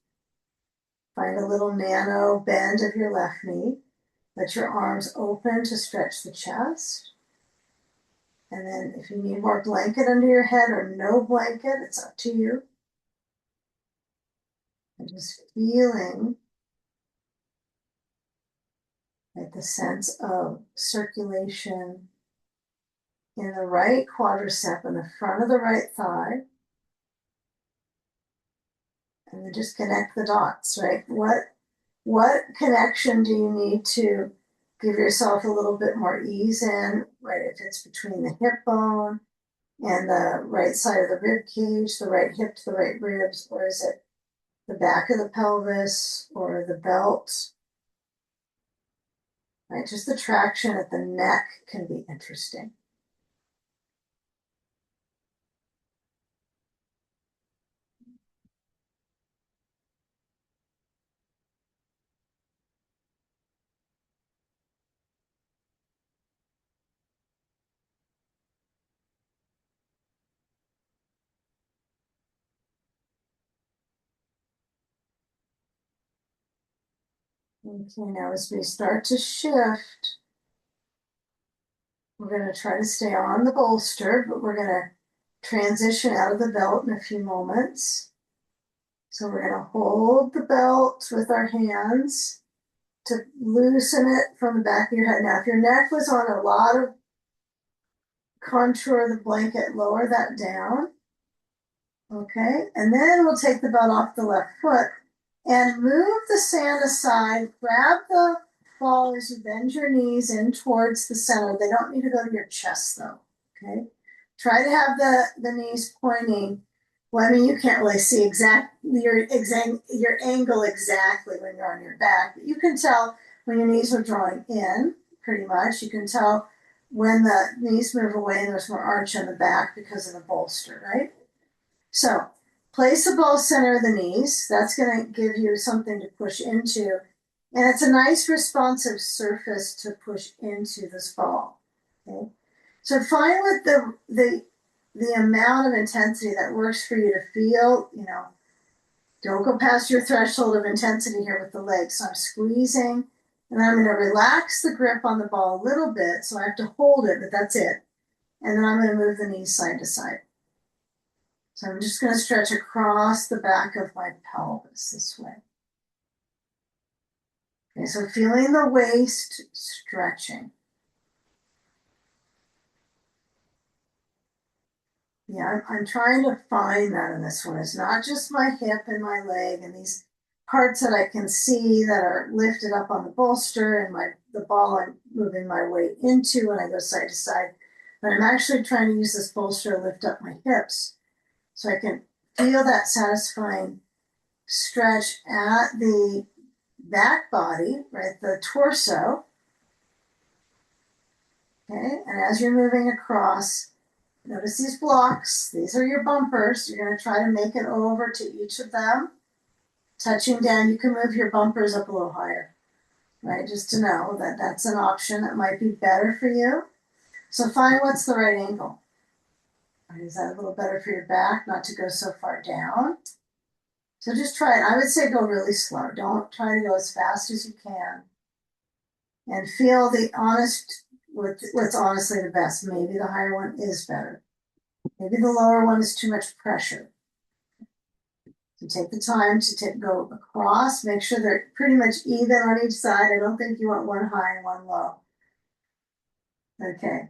Find a little nano bend of your left knee. Let your arms open to stretch the chest. And then if you need more blanket under your head or no blanket, it's up to you. And just feeling like the sense of circulation in the right quadricep in the front of the right thigh. And then just connect the dots, right? What connection do you need to give yourself a little bit more ease in, right? If it's between the hip bone And the right side of the rib cage, the right hip to the right ribs, or is it the back of the pelvis or the belt? Right, just the traction at the neck can be interesting. Okay, now as we start to shift, we're going to try to stay on the bolster, but we're going to transition out of the belt in a few moments. So we're going to hold the belt with our hands to loosen it from the back of your head. Now, if your neck was on a lot of contour of the blanket, lower that down. Okay, and then we'll take the belt off the left foot and move the sand aside. Grab the ball as you bend your knees in towards the center. They don't need to go to your chest though. Okay, try to have the knees pointing. Well, I mean, you can't really see exactly your angle exactly when you're on your back, but you can tell when your knees are drawing in. Pretty much, you can tell when the knees move away and there's more arch on the back because of the bolster, right? So place the ball center of the knees. That's going to give you something to push into. And it's a nice responsive surface to push into this ball. Okay. So find what the amount of intensity that works for you to feel, don't go past your threshold of intensity here with the legs. So I'm squeezing and I'm going to relax the grip on the ball a little bit. So I have to hold it, but that's it. And then I'm going to move the knees side to side. So I'm just going to stretch across the back of my pelvis this way. Okay, so feeling the waist stretching. Yeah, I'm trying to find that in this one. It's not just my hip and my leg and these parts that I can see that are lifted up on the bolster and the ball I'm moving my weight into when I go side to side. But I'm actually trying to use this bolster to lift up my hips so I can feel that satisfying stretch at the back body, right, the torso. Okay, and as you're moving across, notice these blocks. These are your bumpers. You're going to try to make it over to each of them. Touching down, you can move your bumpers up a little higher, right, just to know that that's an option that might be better for you. So find what's the right angle. Is that a little better for your back, not to go so far down? So just try it. I would say go really slow. Don't try to go as fast as you can. And feel the honest, what's honestly the best. Maybe the higher one is better. Maybe the lower one is too much pressure. So take the time to go across. Make sure they're pretty much even on each side. I don't think you want one high and one low. Okay.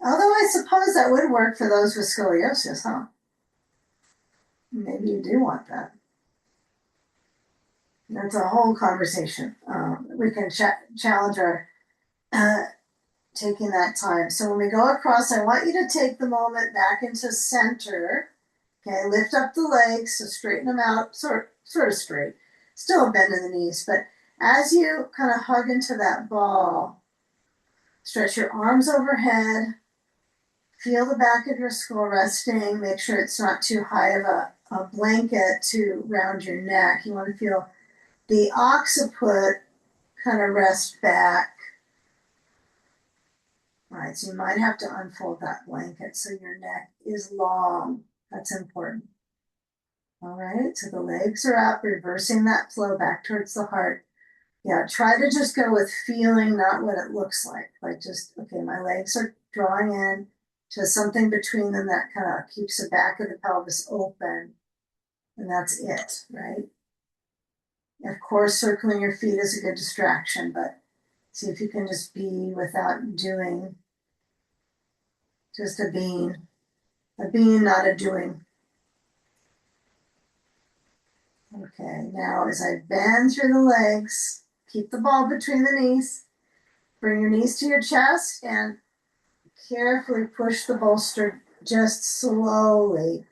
Although I suppose that would work for those with scoliosis, huh? Maybe you do want that. That's a whole conversation. We can challenge our taking that time. So when we go across, I want you to take the moment back into center. Okay, lift up the legs, so straighten them out, sort of straight. Still bend in the knees, but as you kind of hug into that ball, stretch your arms overhead, feel the back of your skull resting, make sure it's not too high of a blanket to round your neck. You want to feel the occiput kind of rest back. All right, so you might have to unfold that blanket so your neck is long. That's important. All right, so the legs are up, reversing that flow back towards the heart. Yeah, try to just go with feeling, not what it looks like. Like just, okay, my legs are drawing in to something between them that kind of keeps the back of the pelvis open. And that's it, right? Of course, circling your feet is a good distraction, but see if you can just be without doing, just a being, not a doing. Okay, now as I bend through the legs, keep the ball between the knees, bring your knees to your chest and carefully push the bolster just slowly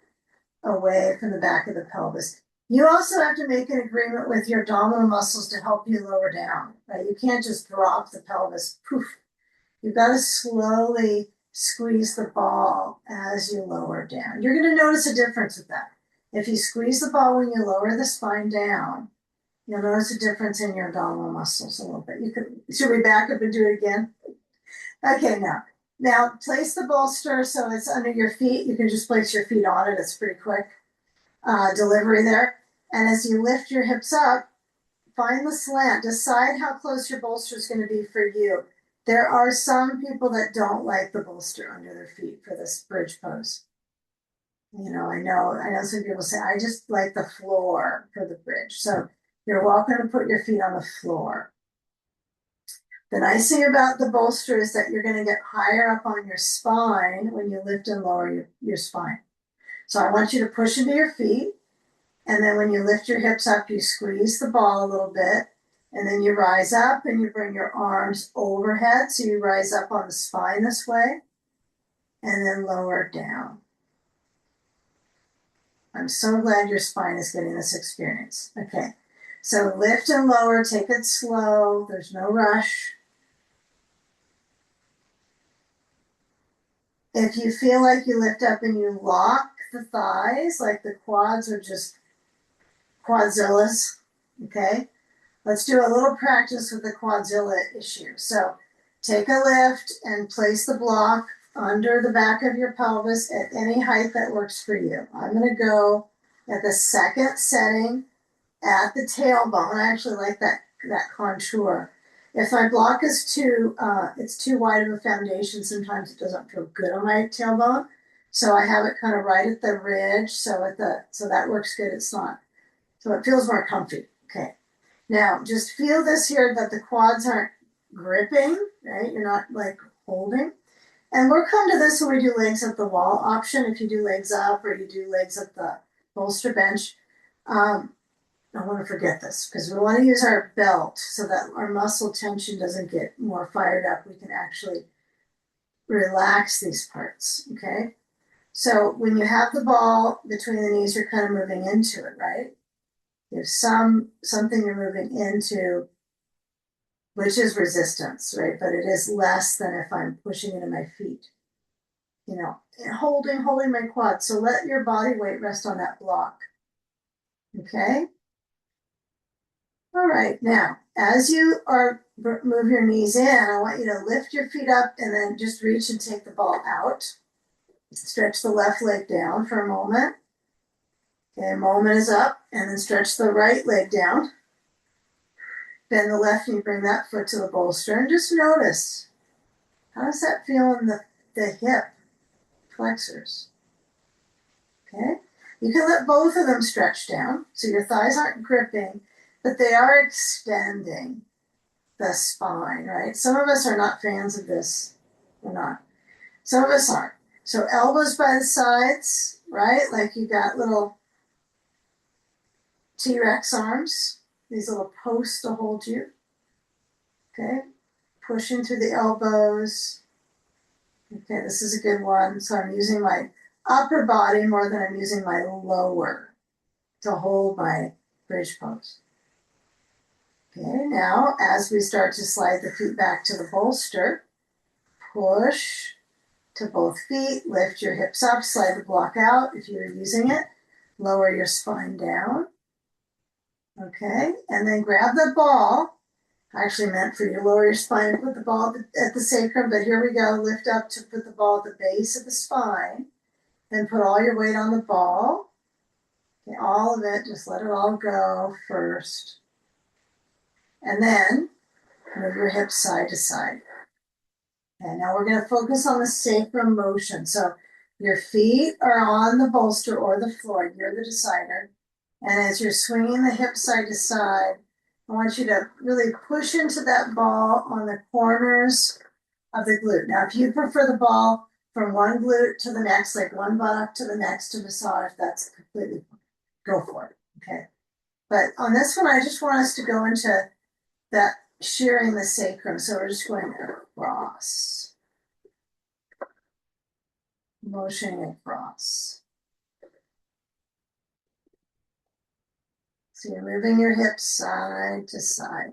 away from the back of the pelvis. You also have to make an agreement with your abdominal muscles to help you lower down, right? You can't just drop the pelvis, poof. You've got to slowly squeeze the ball as you lower down. You're going to notice a difference with that. If you squeeze the ball when you lower the spine down, you'll notice a difference in your abdominal muscles a little bit. Should we back up and do it again? Okay, now place the bolster so it's under your feet. You can just place your feet on it. It's pretty quick delivery there. And as you lift your hips up, find the slant. Decide how close your bolster is going to be for you. There are some people that don't like the bolster under their feet for this bridge pose. I know some people say, I just like the floor for the bridge. So you're welcome to put your feet on the floor. The nice thing about the bolster is that you're going to get higher up on your spine when you lift and lower your spine. So I want you to push into your feet. And then when you lift your hips up, you squeeze the ball a little bit. And then you rise up and you bring your arms overhead. So you rise up on the spine this way. And then lower down. I'm so glad your spine is getting this experience. Okay. So lift and lower. Take it slow. There's no rush. If you feel like you lift up and you lock the thighs, like the quads are just quadzillas, okay? Let's do a little practice with the quadzilla issue. So take a lift and place the block under the back of your pelvis at any height that works for you. I'm going to go at the second setting at the tailbone. I actually like that contour. If my block is it's too wide of a foundation, sometimes it doesn't feel good on my tailbone. So I have it kind of right at the ridge. So that works good. So it feels more comfy. Okay. Now just feel this here that the quads aren't gripping, right? You're not like holding. And we'll come to this when we do legs up the wall option. If you do legs up or you do legs up the bolster bench, I want to forget this because we want to use our belt so that our muscle tension doesn't get more fired up. We can actually relax these parts, okay? So when you have the ball between the knees, you're kind of moving into it, right? There's something you're moving into, which is resistance, right? But it is less than if I'm pushing into my feet, and holding my quad. So let your body weight rest on that block, okay? All right, now, as you move your knees in, I want you to lift your feet up and then just reach and take the ball out. Stretch the left leg down for a moment. Okay, a moment is up, and then stretch the right leg down. Bend the left knee, bring that foot to the bolster, and just notice, how does that feel in the hip flexors? Okay, you can let both of them stretch down, so your thighs aren't gripping, but they are extending the spine, right? Some of us are not fans of this. We're not. Some of us aren't. So elbows by the sides, right? Like you got little T-Rex arms, these little posts to hold you. Okay, pushing through the elbows. Okay, this is a good one. So I'm using my upper body more than I'm using my lower to hold my bridge pose. Okay, now as we start to slide the feet back to the bolster, push to both feet, lift your hips up, slide the block out if you're using it, lower your spine down. Okay, and then grab the ball. I actually meant for you to lower your spine and put the ball at the sacrum, but here we go. Lift up to put the ball at the base of the spine. Then put all your weight on the ball. Okay, all of it, just let it all go first. And then move your hips side to side. And now we're going to focus on the sacrum motion. So your feet are on the bolster or the floor. You're the decider. And as you're swinging the hips side to side, I want you to really push into that ball on the corners of the glute. Now, if you prefer the ball from one glute to the next, like one buttock to the next to massage, that's completely fine. Go for it, okay? But on this one, I just want us to go into that shearing the sacrum. So we're just going across. motioning across. So you're moving your hips side to side.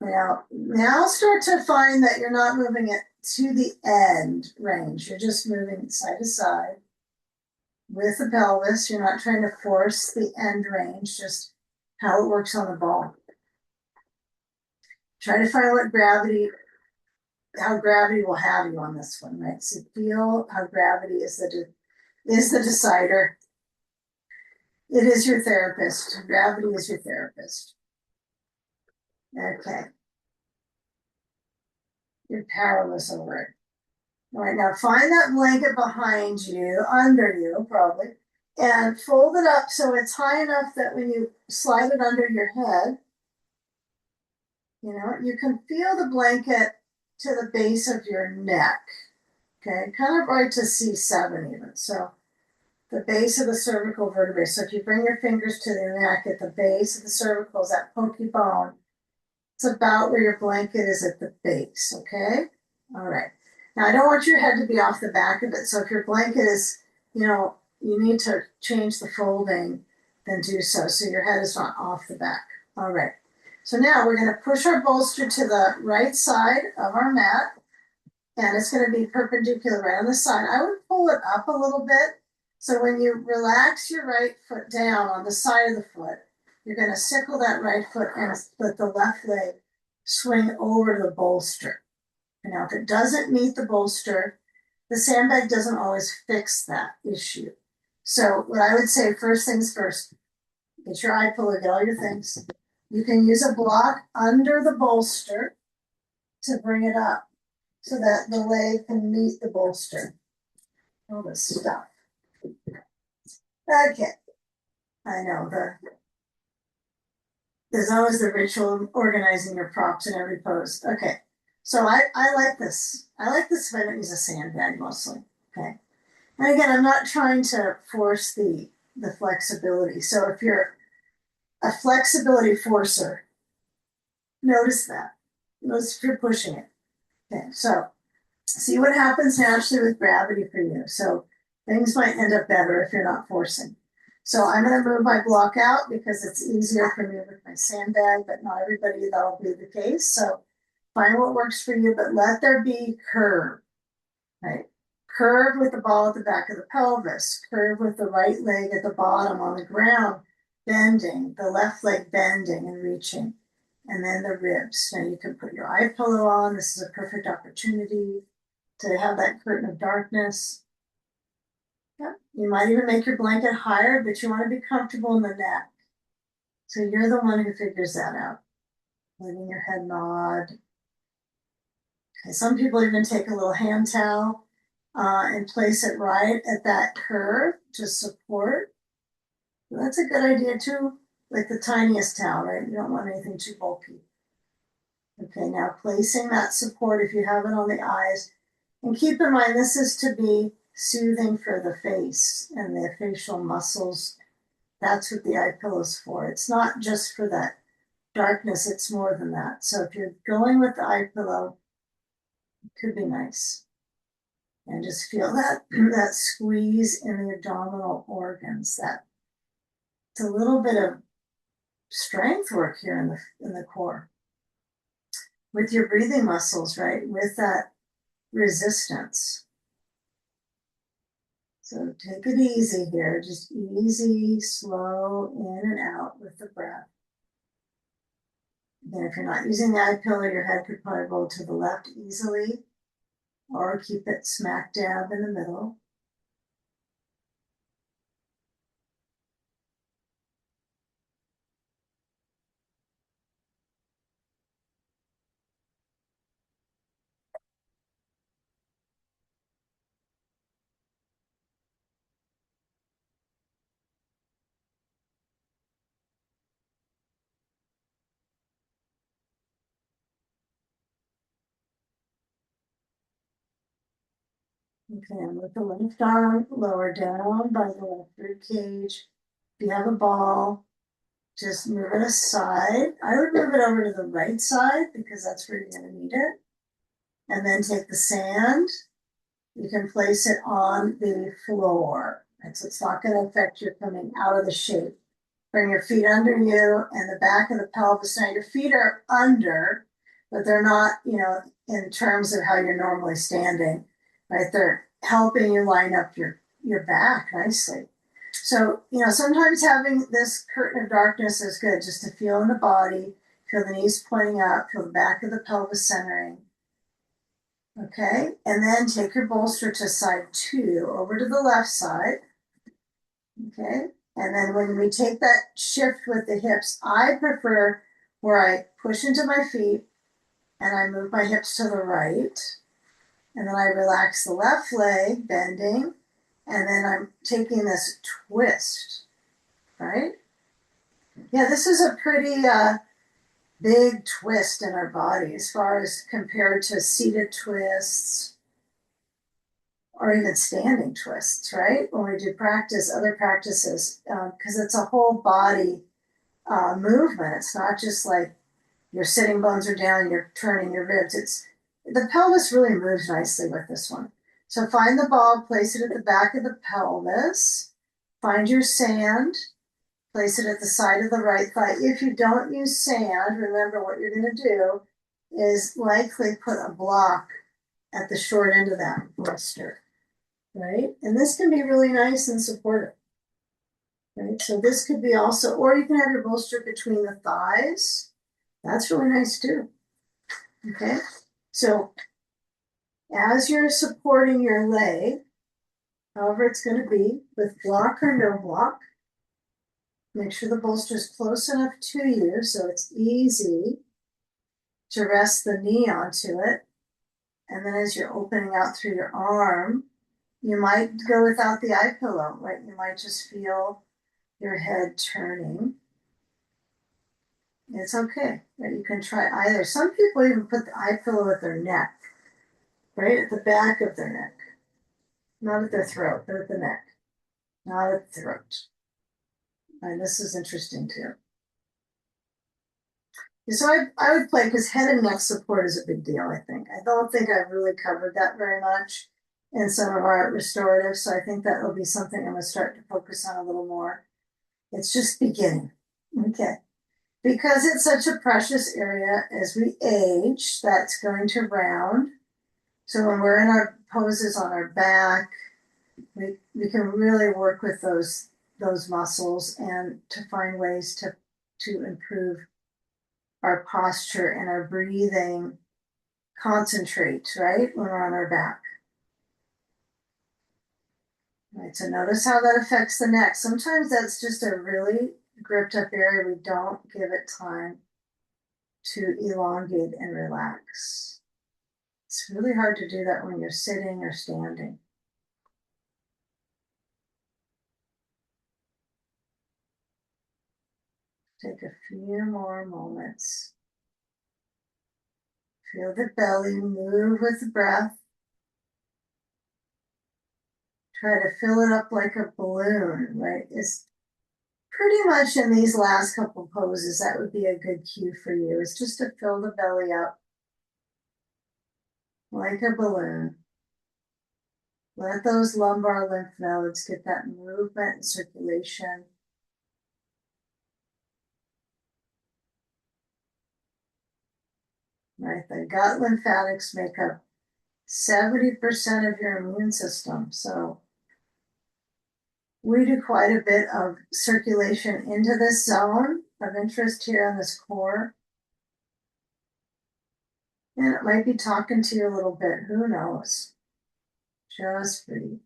Now start to find that you're not moving it to the end range. You're just moving side to side with the pelvis. You're not trying to force the end range, just how it works on the ball. Try to find how gravity will have you on this one, right? So feel how gravity is the decider. It is your therapist. Gravity is your therapist. Okay. You're powerless over it. All right, now find that blanket behind you, under you, probably, and fold it up so it's high enough that when you slide it under your head, you can feel the blanket to the base of your neck. Okay, kind of right to C7 even. So the base of the cervical vertebrae. So if you bring your fingers to the neck at the base of the cervical, is that pokey bone. It's about where your blanket is at the base, okay? All right. Now, I don't want your head to be off the back of it. So if your blanket is, you need to change the folding, then do so. So your head is not off the back. All right. So now we're going to push our bolster to the right side of our mat. And it's going to be perpendicular right on the side. I would pull it up a little bit. So when you relax your right foot down on the side of the foot, you're going to sickle that right foot and let the left leg swing over the bolster. And now, if it doesn't meet the bolster, the sandbag doesn't always fix that issue. So what I would say, first things first, get your eye pillow, get all your things. You can use a block under the bolster to bring it up so that the leg can meet the bolster. All this stuff. Okay. I know there's always the ritual of organizing your props in every pose. Okay. So I like this. I like this if I don't use a sandbag mostly. Okay. And again, I'm not trying to force the flexibility. So if you're a flexibility forcer, notice that. Notice if you're pushing it. Okay. So see what happens naturally with gravity for you. So things might end up better if you're not forcing. So I'm going to move my block out because it's easier for me with my sandbag, but not everybody that'll be the case. So find what works for you, but let there be curve, right? Curve with the ball at the back of the pelvis, curve with the right leg at the bottom on the ground, bending, the left leg bending and reaching, and then the ribs. Now you can put your eye pillow on. This is a perfect opportunity to have that curtain of darkness. Yeah. You might even make your blanket higher, but you want to be comfortable in the neck. So you're the one who figures that out. Letting your head nod. Okay, some people even take a little hand towel and place it right at that curve to support. Well, that's a good idea too, like the tiniest towel, right? You don't want anything too bulky. Okay, now placing that support if you have it on the eyes. And keep in mind, this is to be soothing for the face and the facial muscles. That's what the eye pillow is for. It's not just for that darkness, it's more than that. So if you're going with the eye pillow, it could be nice. And just feel that that squeeze in the abdominal organs. That it's a little bit of strength work here in the core with your breathing muscles, right? With that resistance. So take it easy here, just easy, slow in and out with the breath. Again, if you're not using the eye pillow, your head could probably roll to the left easily, or keep it smack dab in the middle. Okay, and with the left arm lower down by the left rib cage. If you have a ball, just move it aside. I would move it over to the right side because that's where you're going to need it. And then take the sand. You can place it on the floor. And so it's not going to affect your coming out of the shape. Bring your feet under you and the back of the pelvis. Now your feet are under, but they're not, in terms of how you're normally standing, right? They're helping you line up your back nicely. So, sometimes having this curtain of darkness is good just to feel in the body, feel the knees pointing up, feel the back of the pelvis centering. Okay, and then take your bolster to side 2, over to the left side. Okay, and then when we take that shift with the hips, I prefer where I push into my feet and I move my hips to the right. And then I relax the left leg, bending, and then I'm taking this twist, right? Yeah, this is a pretty big twist in our body as far as compared to seated twists or even standing twists, right? When we do other practices, because it's a whole body movement. It's not just like your sitting bones are down, you're turning your ribs. The pelvis really moves nicely with this one. So find the ball, place it at the back of the pelvis. Find your sand, place it at the side of the right thigh. If you don't use sand, remember what you're going to do is likely put a block at the short end of that blister, right? And this can be really nice and supportive, right? So this could be also, or you can have your bolster between the thighs. That's really nice too. Okay, so as you're supporting your leg, however it's going to be, with block or no block, make sure the bolster is close enough to you so it's easy to rest the knee onto it. And then as you're opening out through your arm, you might go without the eye pillow, right? You might just feel your head turning. It's okay, right? You can try either. Some people even put the eye pillow at their neck, right at the back of their neck. Not at their throat, but at the neck, not at the throat. And this is interesting too. So I would play because head and neck support is a big deal, I think. I don't think I've really covered that very much in some of our restoratives. So I think that will be something I'm going to start to focus on a little more. It's just beginning. Okay. Because it's such a precious area as we age, that's going to round. So when we're in our poses on our back, we can really work with those muscles and to find ways to improve our posture and our breathing, concentrate, right, when we're on our back. Right, so notice how that affects the neck. Sometimes that's just a really gripped up area. We don't give it time to elongate and relax. It's really hard to do that when you're sitting or standing. Take a few more moments. Feel the belly move with the breath. Try to fill it up like a balloon, right? It's pretty much in these last couple poses, that would be a good cue for you, is just to fill the belly up like a balloon. Let those lumbar lymph nodes get that movement and circulation. Right, the gut lymphatics make up 70% of your immune system. So we do quite a bit of circulation into this zone of interest here in this core. And it might be talking to you a little bit, who knows? Just breathe.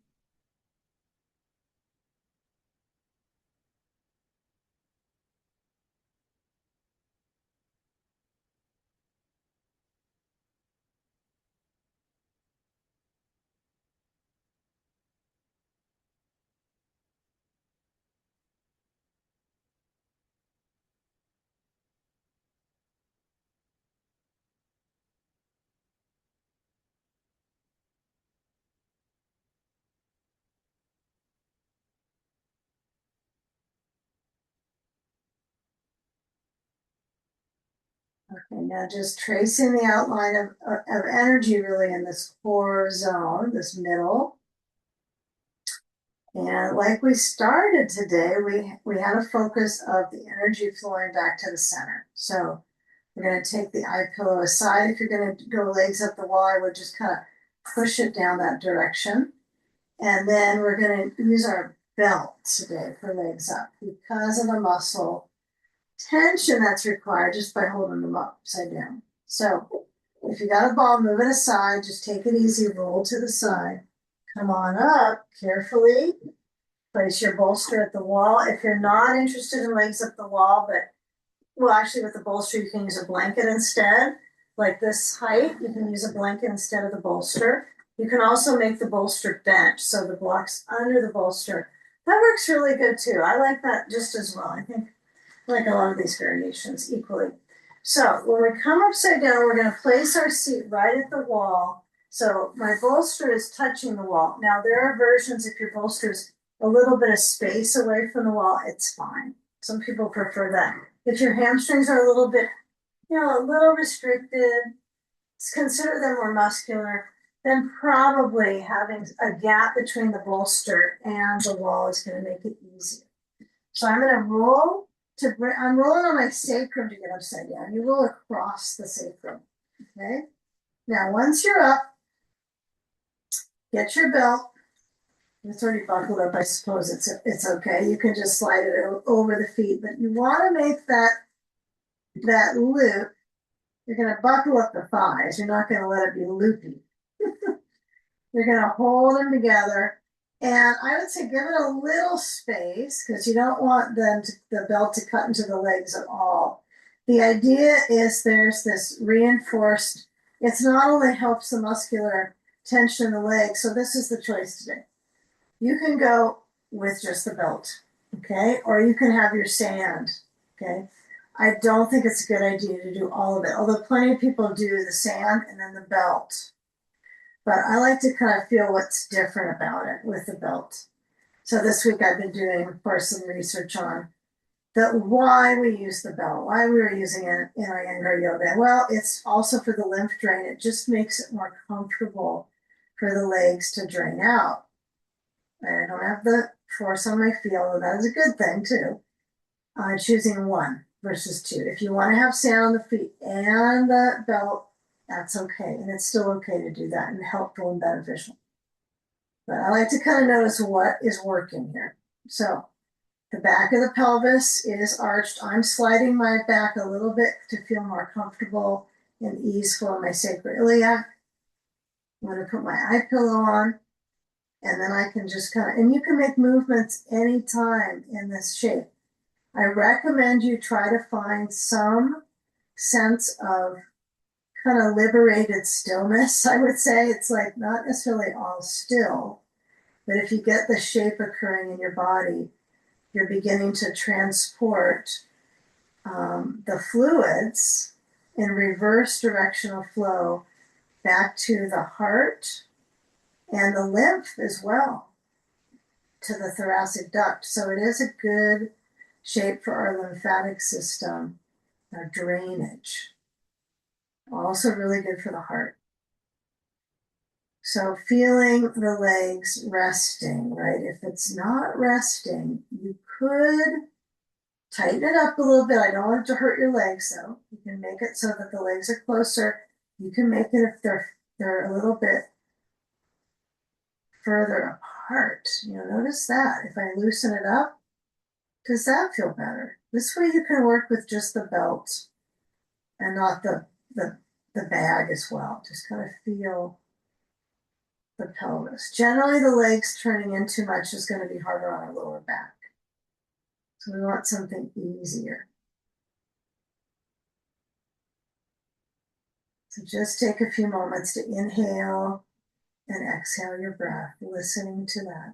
And now just tracing the outline of energy really in this core zone, this middle. And like we started today, we had a focus of the energy flowing back to the center. So we're going to take the eye pillow aside. If you're going to go legs up the wall, I would just kind of push it down that direction. And then we're going to use our belt today for legs up because of the muscle tension that's required just by holding them upside down. So if you got a ball, move it aside, just take it easy, roll to the side. Come on up carefully. Place your bolster at the wall. If you're not interested in legs up the wall, but well, actually with the bolster, you can use a blanket instead. Like this height, you can use a blanket instead of the bolster. You can also make the bolster bent, so the block's under the bolster. That works really good too. I like that just as well. I think I like a lot of these variations equally. So when we come upside down, we're going to place our seat right at the wall. So my bolster is touching the wall. Now there are versions if your bolster is a little bit of space away from the wall, it's fine. Some people prefer that. If your hamstrings are a little bit, a little restricted, consider them more muscular, then probably having a gap between the bolster and the wall is going to make it easier. So I'm going to roll I'm rolling on my sacrum to get upside down. You roll across the sacrum. Okay. Now, once you're up, get your belt. It's already buckled up. I suppose it's okay. You can just slide it over the feet, but you want to make that loop. You're going to buckle up the thighs. You're not going to let it be loopy. You're going to hold them together. And I would say give it a little space because you don't want the belt to cut into the legs at all. The idea is there's this reinforced, it's not only helps the muscular tension in the legs, so this is the choice today. You can go with just the belt, okay? Or you can have your sand, okay? I don't think it's a good idea to do all of it, although plenty of people do the sand and then the belt. But I like to kind of feel what's different about it with the belt. So this week I've been doing, of course, some research on why we use the belt, why we were using it in our younger yoga. Well, it's also for the lymph drain. It just makes it more comfortable for the legs to drain out. I don't have the force on my feet, although that is a good thing too. Choosing one versus two. If you want to have sand on the feet and the belt, that's okay. And it's still okay to do that and helpful and beneficial. But I like to kind of notice what is working here. So the back of the pelvis is arched. I'm sliding my back a little bit to feel more comfortable and easeful in my sacroiliac. I'm going to put my eye pillow on. And then I can just kind of, and you can make movements anytime in this shape. I recommend you try to find some sense of kind of liberated stillness, I would say. It's like not necessarily all still, but if you get the shape occurring in your body, you're beginning to transport the fluids in reverse directional flow back to the heart and the lymph as well, to the thoracic duct. So it is a good shape for our lymphatic system, our drainage. Also really good for the heart. So feeling the legs resting, right? If it's not resting, you could tighten it up a little bit. I don't want it to hurt your legs though. You can make it so that the legs are closer. You can make it if they're a little bit further apart. Notice that. If I loosen it up, does that feel better? This way you can work with just the belt and not the bag as well. Just kind of feel the pelvis. Generally, the legs turning in too much is going to be harder on our lower back. So we want something easier. So just take a few moments to inhale and exhale your breath, listening to that.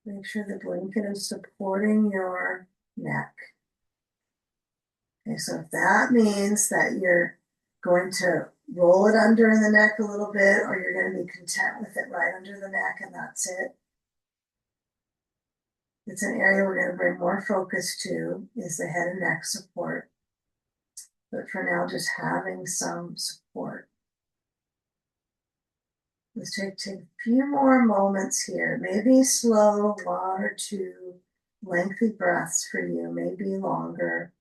Make sure the blanket is supporting your neck. Okay, so if that means that you're going to roll it under in the neck a little bit, or you're going to be content with it right under the neck and that's it. It's an area we're going to bring more focus to, is the head and neck support. But for now, just having some support. Let's take a few more moments here. Maybe slow, 1 or 2 lengthy breaths for you, maybe longer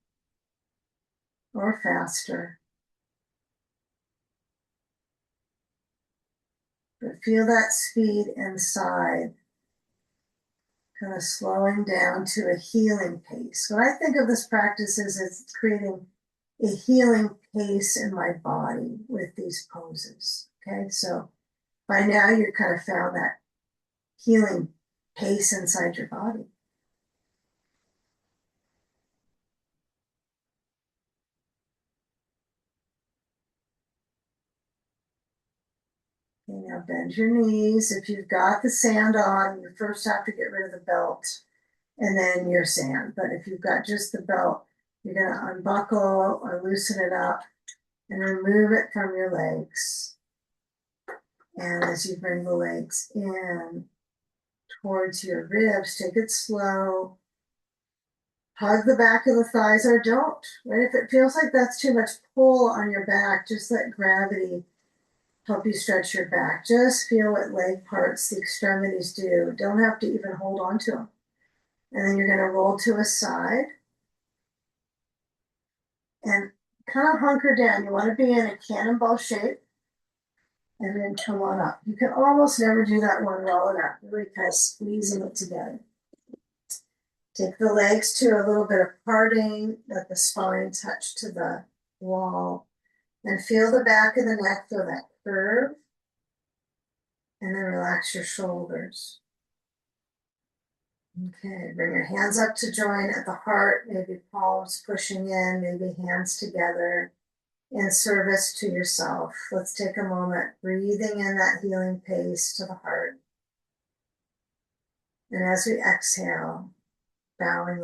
or faster. But feel that speed inside, kind of slowing down to a healing pace. When I think of this practice as it's creating a healing pace in my body with these poses. Okay, so by now you've kind of found that healing pace inside your body. Okay, now bend your knees. If you've got the sand on, you first have to get rid of the belt and then your sand. But if you've got just the belt, you're going to unbuckle or loosen it up and remove it from your legs. And as you bring the legs in towards your ribs, take it slow. Hug the back of the thighs or don't. Right? If it feels like that's too much pull on your back, just let gravity help you stretch your back. Just feel what leg parts, the extremities do. Don't have to even hold on to them. And then you're going to roll to a side and kind of hunker down. You want to be in a cannonball shape and then come on up. You can almost never do that one rolling up, really kind of squeezing it together. Take the legs to a little bit of parting, let the spine touch to the wall, and feel the back of the neck, feel that curve, and then relax your shoulders. Okay, bring your hands up to join at the heart, maybe palms pushing in, maybe hands together in service to yourself. Let's take a moment, breathing in that healing pace to the heart. And as we exhale, bowing